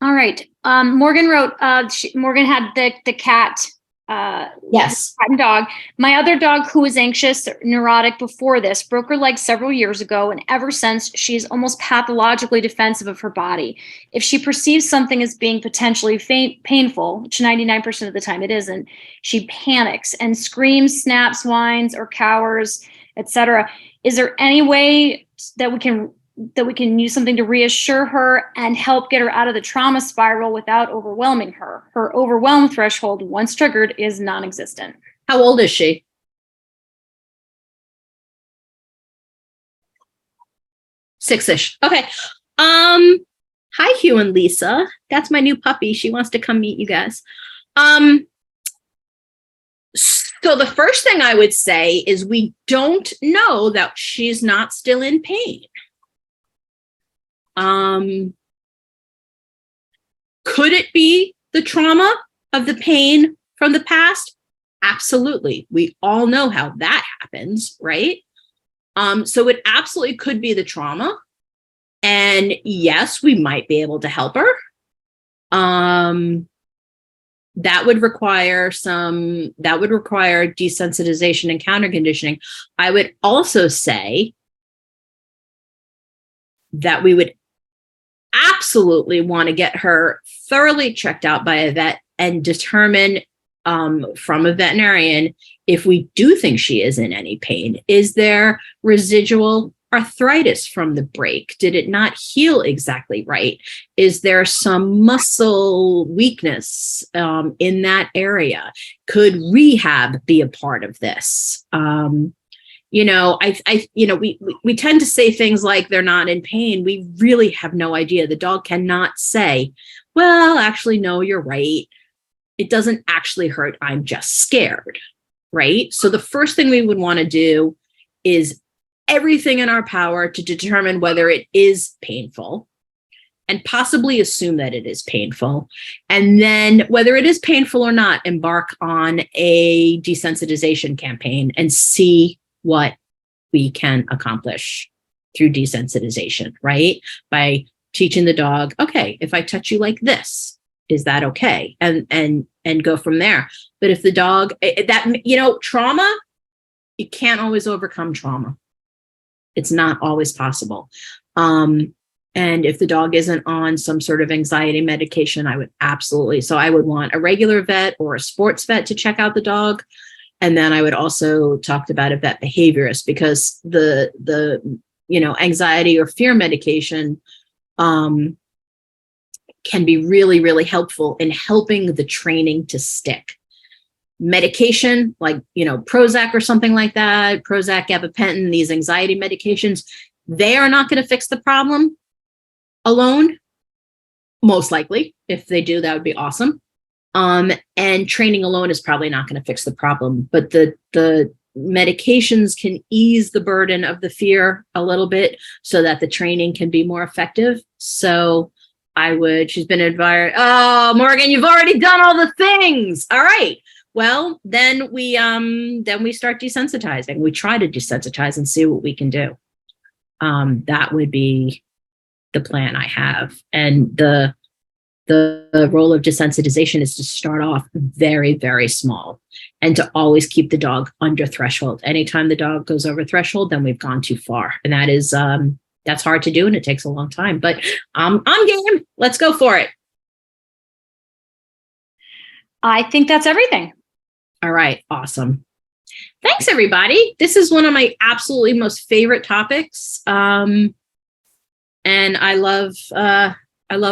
All right. Morgan wrote, Morgan had the cat. Yes. Cat and dog. My other dog, who was anxious, neurotic before this, broke her leg several years ago, and ever since, she is almost pathologically defensive of her body. If she perceives something as being potentially painful, which 99% of the time it isn't, she panics and screams, snaps, whines, or cowers, etc. Is there any way that we can use something to reassure her and help get her out of the trauma spiral without overwhelming her? Her overwhelm threshold, once triggered, is non-existent. How old is she? 6-ish. Okay. Hi, Hugh and Lisa. That's my new puppy. She wants to come meet you guys. So the first thing I would say is we don't know that she's not still in pain. Could it be the trauma of the pain from the past? Absolutely. We all know how that happens, right? So it absolutely could be the trauma. And yes, we might be able to help her. That would require desensitization and counter conditioning. I would also say that we would absolutely want to get her thoroughly checked out by a vet and determine from a veterinarian if we do think she is in any pain. Is there residual arthritis from the break? Did it not heal exactly right? Is there some muscle weakness in that area? Could rehab be a part of this? We tend to say things like they're not in pain. We really have no idea. The dog cannot say, well, actually, no, you're right. It doesn't actually hurt. I'm just scared, right? So the first thing we would want to do is everything in our power to determine whether it is painful. and possibly assume that it is painful. And then whether it is painful or not, embark on a desensitization campaign and see what we can accomplish through desensitization, right? By teaching the dog, okay, if I touch you like this, is that okay? And go from there. But if the dog, trauma, you can't always overcome trauma. It's not always possible. And if the dog isn't on some sort of anxiety medication, I would want a regular vet or a sports vet to check out the dog. And then I would also talk about a vet behaviorist, because the anxiety or fear medication can be really, really helpful in helping the training to stick. Medication like, Prozac or something like that, Prozac, gabapentin, these anxiety medications, they are not going to fix the problem alone. Most likely. If they do, that would be awesome. And training alone is probably not going to fix the problem, but the medications can ease the burden of the fear a little bit so that the training can be more effective. So she's been advised, oh, Morgan, you've already done all the things. All right. Well, then we start desensitizing. We try to desensitize and see what we can do. That would be the plan I have. And the role of desensitization is to start off very, very small and to always keep the dog under threshold. Anytime the dog goes over threshold, then we've gone too far. And that is, that's hard to do and it takes a long time, but I'm game. Let's go for it. I think that's everything. All right. Awesome. Thanks, everybody. This is one of my absolutely most favorite topics. And I love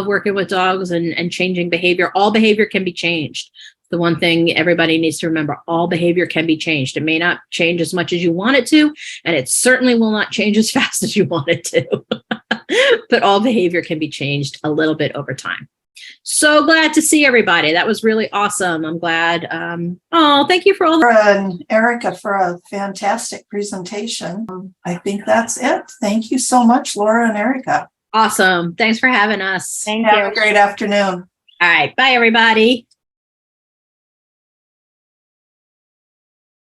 working with dogs and changing behavior. All behavior can be changed. The one thing everybody needs to remember, all behavior can be changed. It may not change as much as you want it to, and it certainly will not change as fast as you want it to. But all behavior can be changed a little bit over time. So glad to see everybody. That was really awesome. I'm glad. Thank you for all Laura and Erica for a fantastic presentation. I think that's it. Thank you so much, Laura and Erica. Awesome. Thanks for having us. Thank Have you. a great afternoon. All right. Bye, everybody.